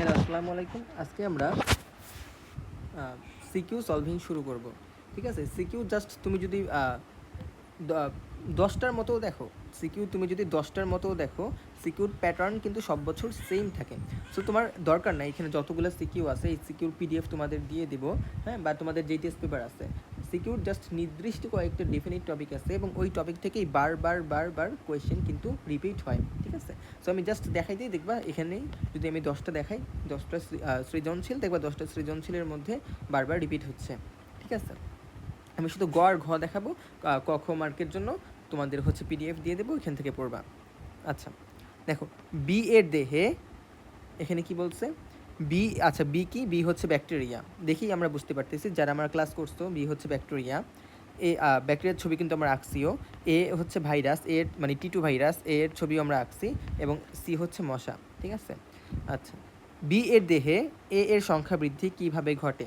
Hello, আসসালামু আলাইকুম। আজকে আমরা সিকিউ সলভিং শুরু করব। ঠিক আছে? সিকিউ জাস্ট তুমি যদি দ ১০টার মতোও দেখো, সিকিউ তুমি যদি ১০টার মতোও দেখো, সিকিউর প্যাটার্ন কিন্তু সব বছর সেম থাকে। সো তোমার দরকার নাই এখানে যতগুলো সিকিউ আছে এই সিকিউর পিডিএফ তোমাদের দিয়ে দিব, হ্যাঁ? বা তোমাদের যেই টেস্ট পেপার আছে। সিকিউর জাস্ট নির্দিষ্ট কয়েকটা ডেফিনিট টপিক আছে এবং ওই টপিক থেকেই বারবার কোয়েশ্চেন কিন্তু রিপিট হয়। ঠিক আছে? সো আমি জাস্ট দেখাইতেই দেখবা এখানেই যদি আমি 10টা দেখাই, 10টা সৃজনশীল দেখবা, 10টা সৃজনশীলের মধ্যে বারবার রিপিট হচ্ছে। ঠিক আছে? আমি শুধু গ আর ঘ দেখাবো, ক খ মার্কের জন্য তোমাদের হচ্ছে পিডিএফ দিয়ে দেবো, এখান থেকে পড়বা। আচ্ছা, দেখো বি এর দেহে এখানে কি বলছে, বি, আচ্ছা বি কি, বি হচ্ছে ব্যাকটেরিয়া। দেখি আমরা বুঝতে পারতেছি যারা আমরা ক্লাস করছো, বি হচ্ছে ব্যাকটেরিয়া। এ ব্যাকটেরিয়ার ছবি কিন্তু আমরা আঁকছিও। এ হচ্ছে ভাইরাস, এর মানে টি2 ভাইরাস, এর ছবিও আমরা আঁকছি, এবং সি হচ্ছে মশা। ঠিক আছে? আচ্ছা, বি এর দেহে এ এর সংখ্যা বৃদ্ধি কিভাবে ঘটে?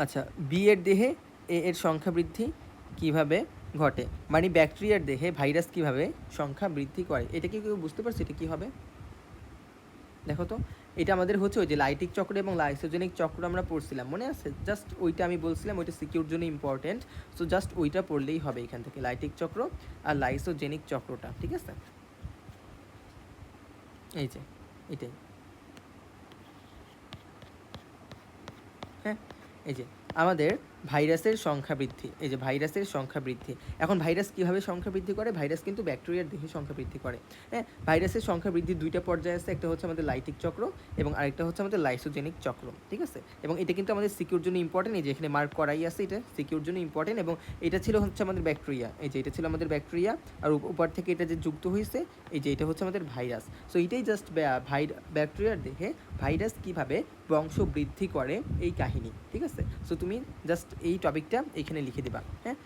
আচ্ছা, বি এর দেহে এ এর সংখ্যা বৃদ্ধি কিভাবে ঘটে, মানে ব্যাকটেরিয়ার দেহে ভাইরাস কিভাবে সংখ্যা বৃদ্ধি করে, এটা কি কেউ বুঝতে পারছে এটা কী হবে? দেখো তো, এটা আমাদের হচ্ছে ওই যে লাইটিক চক্র এবং লাইসোজেনিক চক্র আমরা পড়ছিলাম, মনে আছে? জাস্ট ওইটা আমি বলছিলাম ওইটা সিকিউর জন্য ইম্পর্টেন্ট। সো জাস্ট ওইটা পড়লেই হবে এখান থেকে, লাইটিক চক্র আর লাইসোজেনিক চক্রটা। ঠিক আছে? এই যে এটাই, হ্যাঁ, এই যে আমাদের ভাইরাসের সংখ্যা বৃদ্ধি, এই যে ভাইরাসের সংখ্যা বৃদ্ধি। এখন ভাইরাস কীভাবে সংখ্যা বৃদ্ধি করে? ভাইরাস কিন্তু ব্যাকটেরিয়ার দেহে সংখ্যা বৃদ্ধি করে। হ্যাঁ, ভাইরাসের সংখ্যা বৃদ্ধির দুইটা পর্যায়ে আছে, একটা হচ্ছে আমাদের লাইটিক চক্র এবং আরেকটা হচ্ছে আমাদের লাইসোজেনিক চক্র। ঠিক আছে? এবং এটা কিন্তু আমাদের সিকিউর জন্য ইম্পর্টেন্ট, এই যে এখানে মার্ক করাই আছে, এটা সিকিউর জন্য ইম্পর্টেন্ট। এবং এটা ছিল হচ্ছে আমাদের ব্যাকটেরিয়া, এই যে এটা ছিল আমাদের ব্যাকটেরিয়া, আর উপর থেকে এটা যে যুক্ত হয়েছে, এই যে এটা হচ্ছে আমাদের ভাইরাস। সো এটাই জাস্ট ব্যাকটেরিয়ার দেহে ভাইরাস কীভাবে বংশ বৃদ্ধি করে এই কাহিনী। ঠিক আছে? সো তুমি জাস্ট এই টপিকটা এইখানে লিখে দেবা। হ্যাঁ,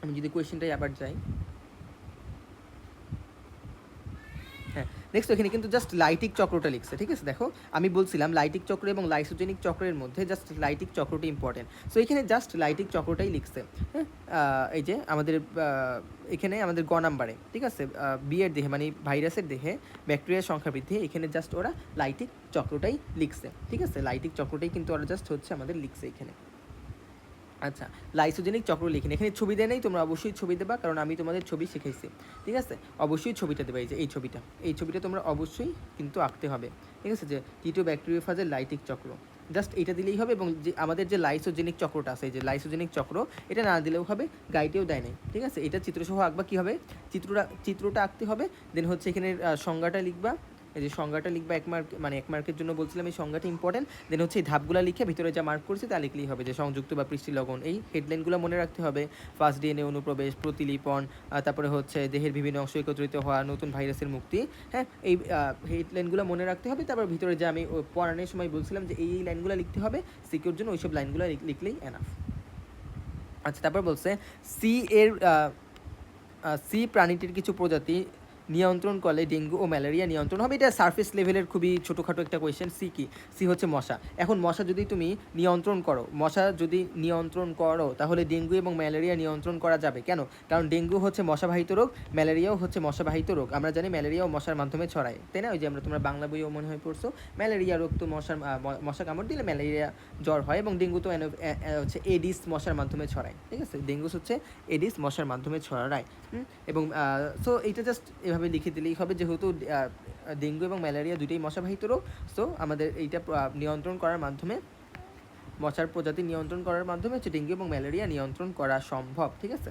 আমি যদি কোয়েশ্চেনটাই আবার যাই, হ্যাঁ, নেক্সট এখানে কিন্তু জাস্ট লাইটিক চক্রটা লিখছে। ঠিক আছে? দেখো আমি বলছিলাম লাইটিক চক্র এবং লাইসোজেনিক চক্রের মধ্যে জাস্ট লাইটিক চক্রটা ইম্পর্টেন্ট। সো এখানে জাস্ট লাইটিক চক্রটাই লিখছে। হ্যাঁ, এই যে আমাদের এখানে আমাদের গ নাম্বারে, ঠিক আছে, বি এর দেহে মানে ভাইরাসের দেহে ব্যাকটেরিয়ার সংখ্যা বৃদ্ধি, এখানে জাস্ট ওরা লাইটিক চক্রটাই লিখছে। ঠিক আছে? লাইটিক চক্রটাই কিন্তু ওরা জাস্ট হচ্ছে আমাদের লিখছে এখানে। আচ্ছা, লাইসোজেনিক চক্র লিখিনি, এখানে ছবি দেয় নেই, তোমরা অবশ্যই ছবি দেবা, কারণ আমি তোমাদের ছবি শিখাইছি। ঠিক আছে? অবশ্যই ছবিটা দেবা, এই যে এই ছবিটা তোমরা অবশ্যই কিন্তু আঁকতে হবে। ঠিক আছে? যে টি2 ব্যাকটেরিওফাজের লাইটিক চক্র, জাস্ট এটা দিলেই হবে। এবং যে আমাদের যে লাইসোজেনিক চক্রটা আছে, এই যে লাইসোজেনিক চক্র, এটা না দিলেও হবে, গাইডেও দেয় নাই। ঠিক আছে? এটা চিত্রসহ আঁকবা, কী হবে, চিত্রটা আঁকতে হবে। দেন হচ্ছে এখানে সংজ্ঞাটা লিখবা, এই যে সংজ্ঞাটা লিখবা, এক মার্কের জন্য বলছিলাম এই সংজ্ঞাটা ইম্পর্টেন্ট। দেন হচ্ছে এই ধাপগুলো লিখে ভিতরে যা মার্ক করছি তা লিখলেই হবে, যে সংযুক্ত বা পৃষ্ঠি লগন, এই হেডলাইনগুলো মনে রাখতে হবে। ফার্স্ট ডিএনএ অনুপ্রবেশ, প্রতিলিপন, তারপরে হচ্ছে দেহের বিভিন্ন অংশ একত্রিত হওয়া, নতুন ভাইরাসের মুক্তি। হ্যাঁ, এই হেডলাইনগুলো মনে রাখতে হবে। তারপর ভিতরে যে আমি পড়ানোর সময় বলছিলাম যে এই লাইনগুলো লিখতে হবে সিকিউর জন্য, ওইসব লাইনগুলো লিখলেই এনাফ। আচ্ছা, তারপর বলছে সি এর সি প্রাণীটির কিছু প্রজাতি নিয়ন্ত্রণ করলে ডেঙ্গু ও ম্যালেরিয়া নিয়ন্ত্রণ হবে। এটা সারফেস লেভেলের খুবই ছোটোখাটো একটা কোয়েশ্চেন। সি কি? সি হচ্ছে মশা। এখন মশা যদি তুমি নিয়ন্ত্রণ করো তাহলে ডেঙ্গু এবং ম্যালেরিয়া নিয়ন্ত্রণ করা যাবে। কেন? কারণ ডেঙ্গু হচ্ছে মশাবাহিত রোগ, ম্যালেরিয়াও হচ্ছে মশাবাহিত রোগ। আমরা জানি ম্যালেরিয়াও মশার মাধ্যমে ছড়ায়, তাই না? ওই যে তোমরা বাংলা বইও মনে হয় পড়ছো, ম্যালেরিয়া রোগ তো মশা কামড় দিলে ম্যালেরিয়া জ্বর হয়, এবং ডেঙ্গু তো হচ্ছে এডিস মশার মাধ্যমে ছড়ায়। ঠিক আছে? ডেঙ্গু হচ্ছে এডিস মশার মাধ্যমে ছড়ায়। এবং সো এইটা জাস্ট এভাবে লিখে দিলেই হবে, যেহেতু ডেঙ্গু এবং ম্যালেরিয়া দুটোই মশাবাহিত রোগ। সো আমাদের এইটা নিয়ন্ত্রণ করার মাধ্যমে, মশার প্রজাতি নিয়ন্ত্রণ করার মাধ্যমে হচ্ছে ডেঙ্গু এবং ম্যালেরিয়া নিয়ন্ত্রণ করা সম্ভব। ঠিক আছে?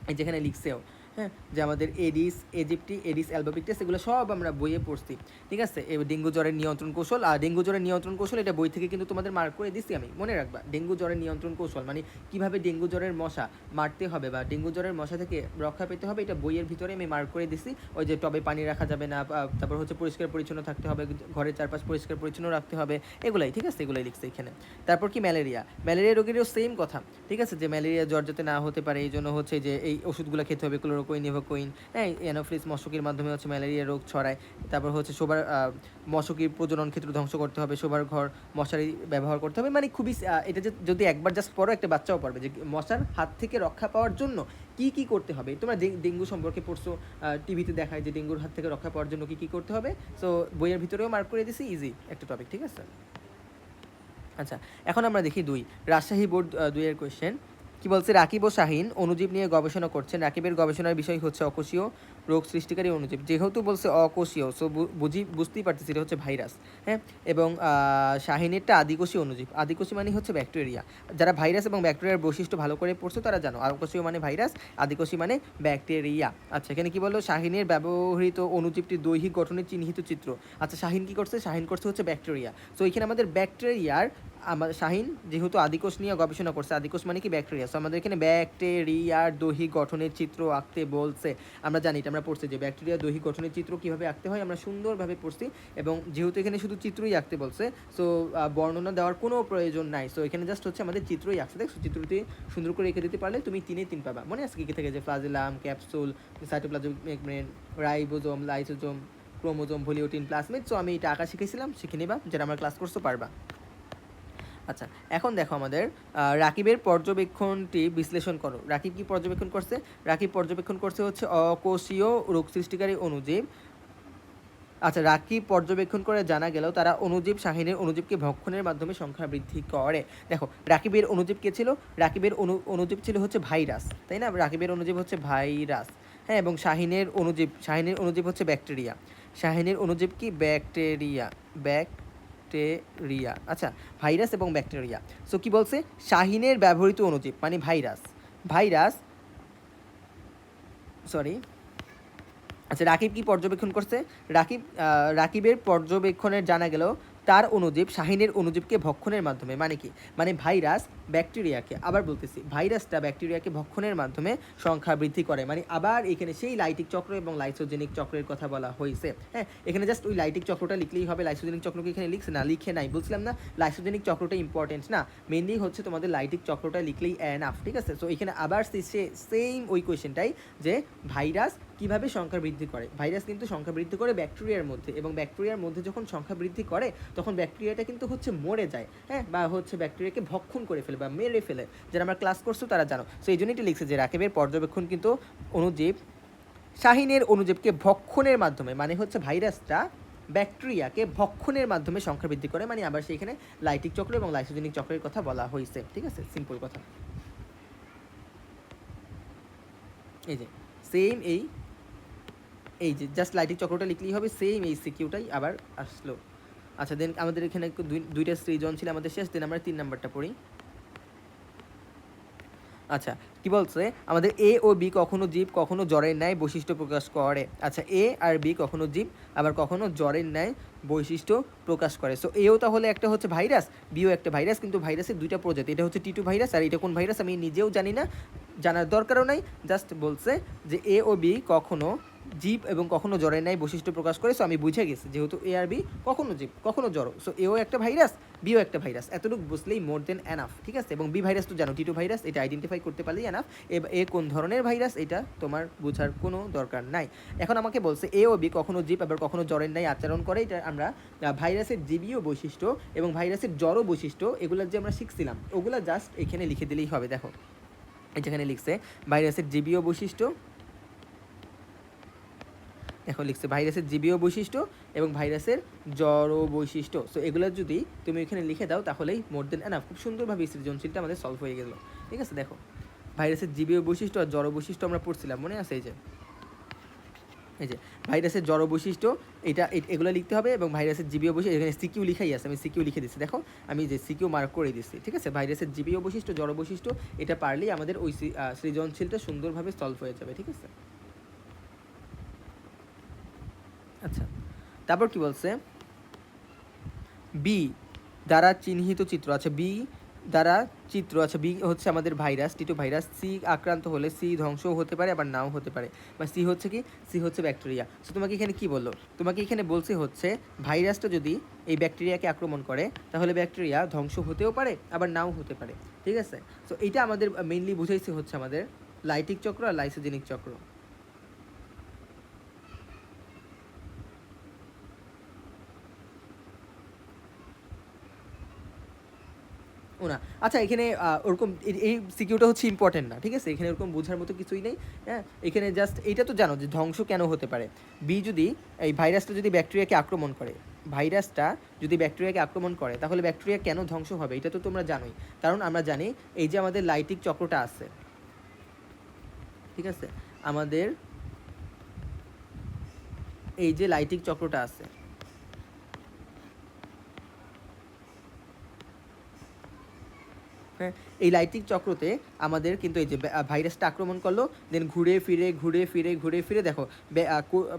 এই যেখানে লিখছেও, হ্যাঁ, যে আমাদের এডিস এজিপ্টি, এডিস অ্যালবাপিকটাস, এগুলো সব আমরা বইয়ে পড়ছি। ঠিক আছে? এই ডেঙ্গু জ্বরের নিয়ন্ত্রণ কৌশল, আর ডেঙ্গু জ্বরের নিয়ন্ত্রণ কৌশল এটা বই থেকে কিন্তু তোমাদের মার্ক করে দিচ্ছি আমি, মনে রাখবা। ডেঙ্গু জ্বরের নিয়ন্ত্রণ কৌশল মানে কীভাবে ডেঙ্গু জ্বরের মশা মারতে হবে বা ডেঙ্গু জ্বরের মশা থেকে রক্ষা পেতে হবে, এটা বইয়ের ভিতরে আমি মার্ক করে দিছি। ওই যে টবে পানি রাখা যাবে না, তারপর হচ্ছে পরিষ্কার পরিচ্ছন্ন থাকতে হবে, ঘরের চারপাশ পরিষ্কার পরিচ্ছন্ন রাখতে হবে, এগুলাই। ঠিক আছে? এগুলাই লিখছে এখানে। তারপর কি ম্যালেরিয়া রোগেরও সেম কথা। ঠিক আছে? যে ম্যালেরিয়া জ্বর যাতে না হতে পারে এই জন্য হচ্ছে যে এই ওষুধগুলো খেতে হবে, ক্লোরোকুইন, নিভোকুইন, হ্যাঁ, অ্যানোফিলিস মশকির মাধ্যমে হচ্ছে ম্যালেরিয়া রোগ ছড়ায়। তারপর হচ্ছে শোবার মশকির প্রজনন ক্ষেত্র ধ্বংস করতে হবে, শোবার ঘর মশারি ব্যবহার করতে হবে। মানে খুবই এটা যদি একবার জাস্ট পড়ো একটা বাচ্চাও পারবে যে মশার হাত থেকে রক্ষা পাওয়ার জন্য কি কি করতে হবে। তোমরা ডেঙ্গু সম্পর্কে পড়ছো, টিভিতে দেখায় যে ডেঙ্গুর হাত থেকে রক্ষা পাওয়ার জন্য কি কি করতে হবে। সো বইয়ের ভিতরেও মার্ক করে দিছি, ইজি একটা টপিক, ঠিক আছে। আচ্ছা, এখন আমরা দেখি 2 রাজশাহী বোর্ড 2 এর কোয়েশ্চেন। কি বলছে, রাকিব ও শাহিন অণুজীব নিয়ে গবেষণা করছেন। রাকিবের গবেষণার বিষয় হচ্ছে অকোষীয় রোগ সৃষ্টিকারী অণুজীব। যেহেতু বলছে অকোষীয়, সো বুঝতেই পারতেছি এটা হচ্ছে ভাইরাস, হ্যাঁ। এবং শাহিনেরটা আদিকোষী অণুজীব। আদিকোষী মানে হচ্ছে ব্যাকটেরিয়া। যারা ভাইরাস এবং ব্যাকটেরিয়ার বৈশিষ্ট্য ভালো করে পড়ছো তারা জানো, অকোষীয় মানে ভাইরাস, আদিকোষী মানে ব্যাকটেরিয়া। আচ্ছা, এখানে কি বললো, শাহিনের ব্যবহৃত অণুজীবটির দৈহিক গঠনের চিহ্নিত চিত্র। আচ্ছা, শাহিন কি করছে, শাহিন করছে হচ্ছে ব্যাকটেরিয়া। সো এখানে আমাদের ব্যাকটেরিয়ার, আমার শাহিন যেহেতু আদিকোষ নিয়ে গবেষণা করছে, আদিকোষ মানে কি ব্যাকটেরিয়া, সো আমাদের এখানে ব্যাকটেরিয়ার দৈহিক গঠনের চিত্র আঁকতে বলছে। আমরা জানি, এটা আমরা পড়ছি যে ব্যাকটেরিয়ার দৈহিক গঠনের চিত্র কীভাবে আঁকতে হয়, আমরা সুন্দরভাবে পড়ছি। এবং যেহেতু এখানে শুধু চিত্রই আঁকতে বলছে, সো বর্ণনা দেওয়ার কোনো প্রয়োজন নাই। সো এখানে জাস্ট হচ্ছে আমাদের চিত্রই আঁকতে, দেখো চিত্রটি সুন্দর করে এঁকে দিতে পারলে তুমি 3-এ 3 পাবা। মনে আছে কি থেকে, যে flagellum, capsule, cytoplasmic membrane, ribosome, lysosome, chromosome, volutin, plasmid. So আমি এটা আঁকা শিখেছিলাম, শিখে নিবা, যারা আমার ক্লাস করছো পারবা। আচ্ছা, এখন দেখো আমাদের রাকিবের পর্যবেক্ষণটি বিশ্লেষণ করো। রাকিব কি পর্যবেক্ষণ করছে, রাকিব পর্যবেক্ষণ করছে হচ্ছে অকোষীয় রোগ সৃষ্টিকারী অণুজীব। আচ্ছা, রাকিব পর্যবেক্ষণ করে জানা গেল তারা অণুজীব শাহিনের অণুজীবকে ভক্ষণের মাধ্যমে সংখ্যা বৃদ্ধি করে। দেখো, রাকিবের অণুজীব কে ছিল, রাকিবের অণুজীব ছিল হচ্ছে ভাইরাস, তাই না, রাকিবের অণুজীব হচ্ছে ভাইরাস, হ্যাঁ। এবং শাহিনের অণুজীব হচ্ছে ব্যাকটেরিয়া। শাহিনের অণুজীব কি, ব্যাকটেরিয়া, ব্যাকটেরিয়া। আচ্ছা, ভাইরাস এবং ব্যাকটেরিয়া। সো কি বলছে, শাহিনের ব্যবহৃত অণুজীব মানে ভাইরাস, সরি। আচ্ছা, রাকিব কি পর্যবেক্ষণ করছে, রাকিবের পর্যবেক্ষণে জানা গেল তার অণুজীব শাহিনের অণুজীবকে ভক্ষণের মাধ্যমে, মানে কি, মানে ভাইরাস ব্যাকটেরিয়াকে, আবার বলতেছি, ভাইরাসটা ব্যাকটেরিয়াকে ভক্ষণের মাধ্যমে সংখ্যা বৃদ্ধি করে। মানে আবার এখানে সেই লাইটিক চক্র এবং লাইসোজেনিক চক্রের কথা বলা হয়েছে, হ্যাঁ। এখানে জাস্ট ওই লাইটিক চক্রটা লিখলেই হবে, লাইসোজেনিক চক্রকে এখানে লিখছে না, লিখে নাই, বলছিলাম না লাইসোজেনিক চক্রটা ইম্পর্টেন্ট না, মেনলি হচ্ছে তোমাদের লাইটিক চক্রটা লিখলেই এনাফ, ঠিক আছে। সো এখানে আবার সেম ওই কোয়েশ্চেনটাই, যে ভাইরাস কিভাবে সংখ্যা বৃদ্ধি করে। ভাইরাস কিন্তু সংখ্যা বৃদ্ধি করে ব্যাকটেরিয়ার মধ্যে, এবং ব্যাকটেরিয়ার মধ্যে যখন সংখ্যা বৃদ্ধি করে তখন ব্যাকটেরিয়াটা কিন্তু হচ্ছে মরে যায়, হ্যাঁ, বা হচ্ছে ব্যাকটেরিয়াকে ভক্ষণ করে ফেলে বা মেরে ফেলে, যারা আমরা ক্লাস করছো তারা জানো। সো এই জন্যই লিখছে যে রাকিবের পর্যবেক্ষণ কিন্তু অণুজীব শাহিনের অণুজীবকে ভক্ষণের মাধ্যমে, মানে হচ্ছে ভাইরাসটা ব্যাকটেরিয়াকে ভক্ষণের মাধ্যমে সংখ্যা বৃদ্ধি করে। মানে আবার সেইখানে লাইটিক চক্র এবং লাইসোজেনিক চক্রের কথা বলা হয়েছে, ঠিক আছে, সিম্পল কথা। এই যে সেম এই যে জাস্ট লাইটিক চক্রটা লিখলেই হবে, সেম এই সিকিউটাই আবার আসলো। আচ্ছা, দেন আমাদের এখানে দুইটা সৃজন ছিল আমাদের শেষ, দেন আমরা 3 নাম্বারটা পড়ি। আচ্ছা, কি বলছে, আমাদের এ ও বি কখনো জীব কখনো জ্বরের ন্যায় বৈশিষ্ট্য প্রকাশ করে। আচ্ছা, এ আর বি কখনো জীব আবার কখনো জ্বরের ন্যায় বৈশিষ্ট্য প্রকাশ করে। সো এও তাহলে একটা হচ্ছে ভাইরাস, বিও একটা ভাইরাস, কিন্তু ভাইরাসের 2টা প্রজাতি, এটা হচ্ছে টি2 ভাইরাস আর এটা কোন ভাইরাস আমি নিজেও জানি না, জানার দরকারও নাই। জাস্ট বলছে যে এ ও বি কখনো জীব এবং কখনো জ্বরের ন্যায় বৈশিষ্ট্য প্রকাশ করে। সো আমি বুঝে গেছি যেহেতু এ আর বি কখনো জীব কখনো জ্বর, সো এও একটা ভাইরাস, বিও একটা ভাইরাস, এতটুকু বুঝলেই মোর দেন এনাফ, ঠিক আছে। এবং বি ভাইরাস তো জানো টি2 ভাইরাস, এটা আইডেন্টিফাই করতে পারলেই এনাফ। এ কোন ধরনের ভাইরাস এটা তোমার বোঝার কোনো দরকার নাই। এখন আমাকে বলছে এ ও বি কখনো জীব আবার কখনো জ্বরের ন্যায় আচরণ করে। এটা আমরা ভাইরাসের জীবীয় বৈশিষ্ট্য এবং ভাইরাসের জ্বরও বৈশিষ্ট্য এগুলো যে আমরা শিখছিলাম ওগুলো জাস্ট এখানে লিখে দিলেই হবে। দেখো, যেখানে লিখছে ভাইরাসের জীবীয় বৈশিষ্ট্য, দেখো লিখছে ভাইরাসের জীবীয় বৈশিষ্ট্য এবং ভাইরাসের জড় বৈশিষ্ট্য। সো এগুলো যদি তুমি এখানে লিখে দাও তাহলেই মোর দেন এনাফ, খুব সুন্দরভাবে সৃজনশীলটা আমাদের সলভ হয়ে গেল, ঠিক আছে। দেখো, ভাইরাসের জীবীয় বৈশিষ্ট্য আর জড় বৈশিষ্ট্য আমরা পড়ছিলাম, মনে আছে, এই যে ভাইরাসের জড় বৈশিষ্ট্য, এগুলো লিখতে হবে, এবং ভাইরাসের জীবীয় বৈশিষ্ট্য এখানে সিকিউ লিখাই আছে, আমি সিকিউ লিখে দিচ্ছি। দেখো, আমি যে সিকিউ মার্ক করে দিচ্ছি, ঠিক আছে। ভাইরাসের জীবীয় বৈশিষ্ট্য, জড় বৈশিষ্ট্য এটা পারলেই আমাদের ওই সৃজনশীলটা সুন্দরভাবে সলভ হয়ে যাবে, ঠিক আছে। আচ্ছা, তারপর কি বলছে, বি দ্বারা চিহ্নিত চিত্র। আচ্ছা, বি দ্বারা চিত্র, আচ্ছা বি হচ্ছে আমাদের ভাইরাস, টি2 ভাইরাস। সি আক্রান্ত হলে সি ধ্বংসও হতে পারে আবার নাও হতে পারে, বা সি হচ্ছে কি, সি হচ্ছে ব্যাকটেরিয়া। সো তোমাকে এখানে কি বললো, তোমাকে এখানে বলছে হচ্ছে ভাইরাসটা যদি এই ব্যাকটেরিয়াকে আক্রমণ করে তাহলে ব্যাকটেরিয়া ধ্বংস হতেও পারে আবার নাও হতে পারে, ঠিক আছে। সো এইটা আমাদের মেইনলি বুঝাইছে হচ্ছে আমাদের লাইটিক চক্র আর লাইসোজেনিক চক্র। ও না, আচ্ছা এখানে ওরকম এই সিকিউটা হচ্ছে ইম্পর্টেন্ট না, ঠিক আছে, এখানে ওরকম বোঝার মতো কিছুই নেই। হ্যাঁ, এখানে জাস্ট এইটা তো জানো যে ধ্বংস কেন হতে পারে। বি যদি এই ভাইরাসটা যদি ব্যাকটেরিয়াকে আক্রমণ করে, ভাইরাসটা যদি ব্যাকটেরিয়াকে আক্রমণ করে তাহলে ব্যাকটেরিয়া কেন ধ্বংস হবে এটা তো তোমরা জানোই। কারণ আমরা জানি এই যে আমাদের লাইটিক চক্রটা আছে, ঠিক আছে, আমাদের এই যে লাইটিক চক্রটা আছে, হ্যাঁ, এই লাইটিক চক্রতে আমাদের কিন্তু এই যে ভাইরাসটা আক্রমণ করলো, দেন ঘুরে ফিরে দেখো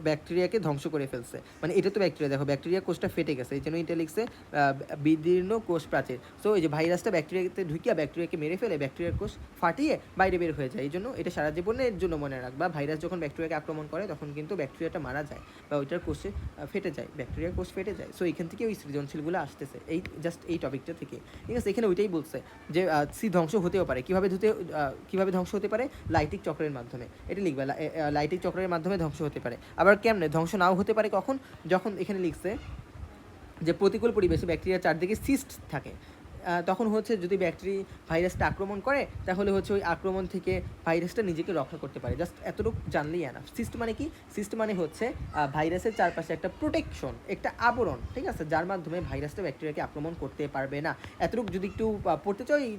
ব্যাকটেরিয়াকে ধ্বংস করে ফেলছে। মানে এটা তো ব্যাকটেরিয়া, দেখো ব্যাকটেরিয়া কোষটা ফেটে গেছে, এই জন্য এটা লিখছে বিদীর্ণ কোষ প্রাচীর। সো এই যে ভাইরাসটা ব্যাকটেরিয়াতে ঢুকিয়ে ব্যাকটেরিয়াকে মেরে ফেলে, ব্যাকটেরিয়ার কোষ ফাটিয়ে বাইরে বের হয়ে যায়। এই জন্য এটা সারা জীবনের জন্য মনে রাখবা, ভাইরাস যখন ব্যাকটেরিয়াকে আক্রমণ করে তখন কিন্তু ব্যাকটেরিয়াটা মারা যায় বা ওইটার কোষে ফেটে যায়, ব্যাকটেরিয়ার কোষ ফেটে যায়। সো এখান থেকে ওই সৃজনশীলগুলো আসতেছে, এই জাস্ট এই টপিকটা থেকে, ঠিক আছে। এখানে ওইটাই বলছে যে সি ধ্বংস হতেও পারে, কীভাবে ধ্বংস হতে পারে, লাইটিক চক্রের মাধ্যমে, এটা লিখবে লাইটিক চক্রের মাধ্যমে ধ্বংস হতে পারে। আবার কেমনে ধ্বংস নাও হতে পারে, কখন, যখন এখানে লিখছে যে প্রতিকূল পরিবেশে ব্যাকটেরিয়ার চারদিকে সিস্ট থাকে, তখন হচ্ছে যদি ভাইরাসটা আক্রমণ করে তাহলে হচ্ছে ওই আক্রমণ থেকে ভাইরাসটা নিজেকে রক্ষা করতে পারে। জাস্ট এতটুকু জানলেই এনাফ। সিস্ট মানে কি, সিস্ট মানে হচ্ছে ভাইরাসের চারপাশে একটা প্রোটেকশন, একটা আবরণ, ঠিক আছে, যার মাধ্যমে ভাইরাসটা ব্যাকটেরিয়াকে আক্রমণ করতে পারবে না। এতটুকু যদি একটু পড়তে চাও এই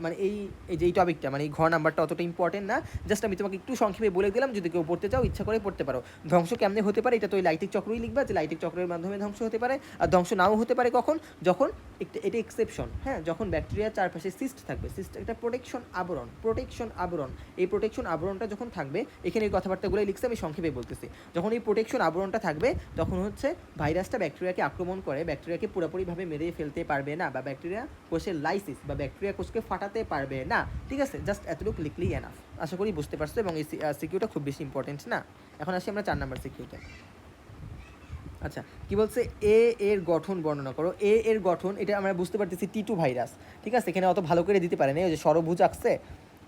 মানে এই যে এই টপিকটা, মানে এই ঘর নাম্বারটা অতটা ইম্পর্টেন্ট না, জাস্ট আমি তোমাকে একটু সংক্ষেপে বলে দিলাম, যদি কেউ পড়তে চাও ইচ্ছা করে পড়তে পারো। ধ্বংস কেমনে হতে পারে এটা তো ওই লাইটিক চক্রই লিখবা, যে লাইটিক চক্রের মাধ্যমে ধ্বংস হতে পারে। আর ধ্বংস নাও হতে পারে কখন, যখন এটা এক্সেপশন, হ্যাঁ, যখন ব্যাকটেরিয়ার চারপাশে সিস্ট থাকবে, সিস্ট একটা প্রোটেকশন আবরণ, এই প্রোটেকশন আবরণটা যখন থাকবে, এখানে এই কথাবার্তাগুলোই লিখছে, আমি সংক্ষেপে বলতেছি। যখন এই প্রোটেকশন আবরণটা থাকবে তখন হচ্ছে ভাইরাসটা ব্যাকটেরিয়াকে আক্রমণ করে ব্যাকটেরিয়াকে পুরোপুরিভাবে মেরে ফেলতে পারবে না, বা ব্যাকটেরিয়া কোষের লাইসিস বা ব্যাকটেরিয়া কোষকে ফাটাতে পারবে না, ঠিক আছে। জাস্ট এতটুকু লিখলেই এনাফ। আশা করি বুঝতে পারছো, এবং এই সিকিউটা খুব বেশি ইম্পর্টেন্ট না। এখন আসি আমরা 4 নাম্বার সিকিউতে। আচ্ছা, কি বলছে, এর গঠন বর্ণনা করো। এর গঠন, এটা আমরা বুঝতে পারতেছি টি2 ভাইরাস, ঠিক আছে। এখানে অত ভালো করে দিতে পারে না, ওই যে সরভুজ আঁকছে,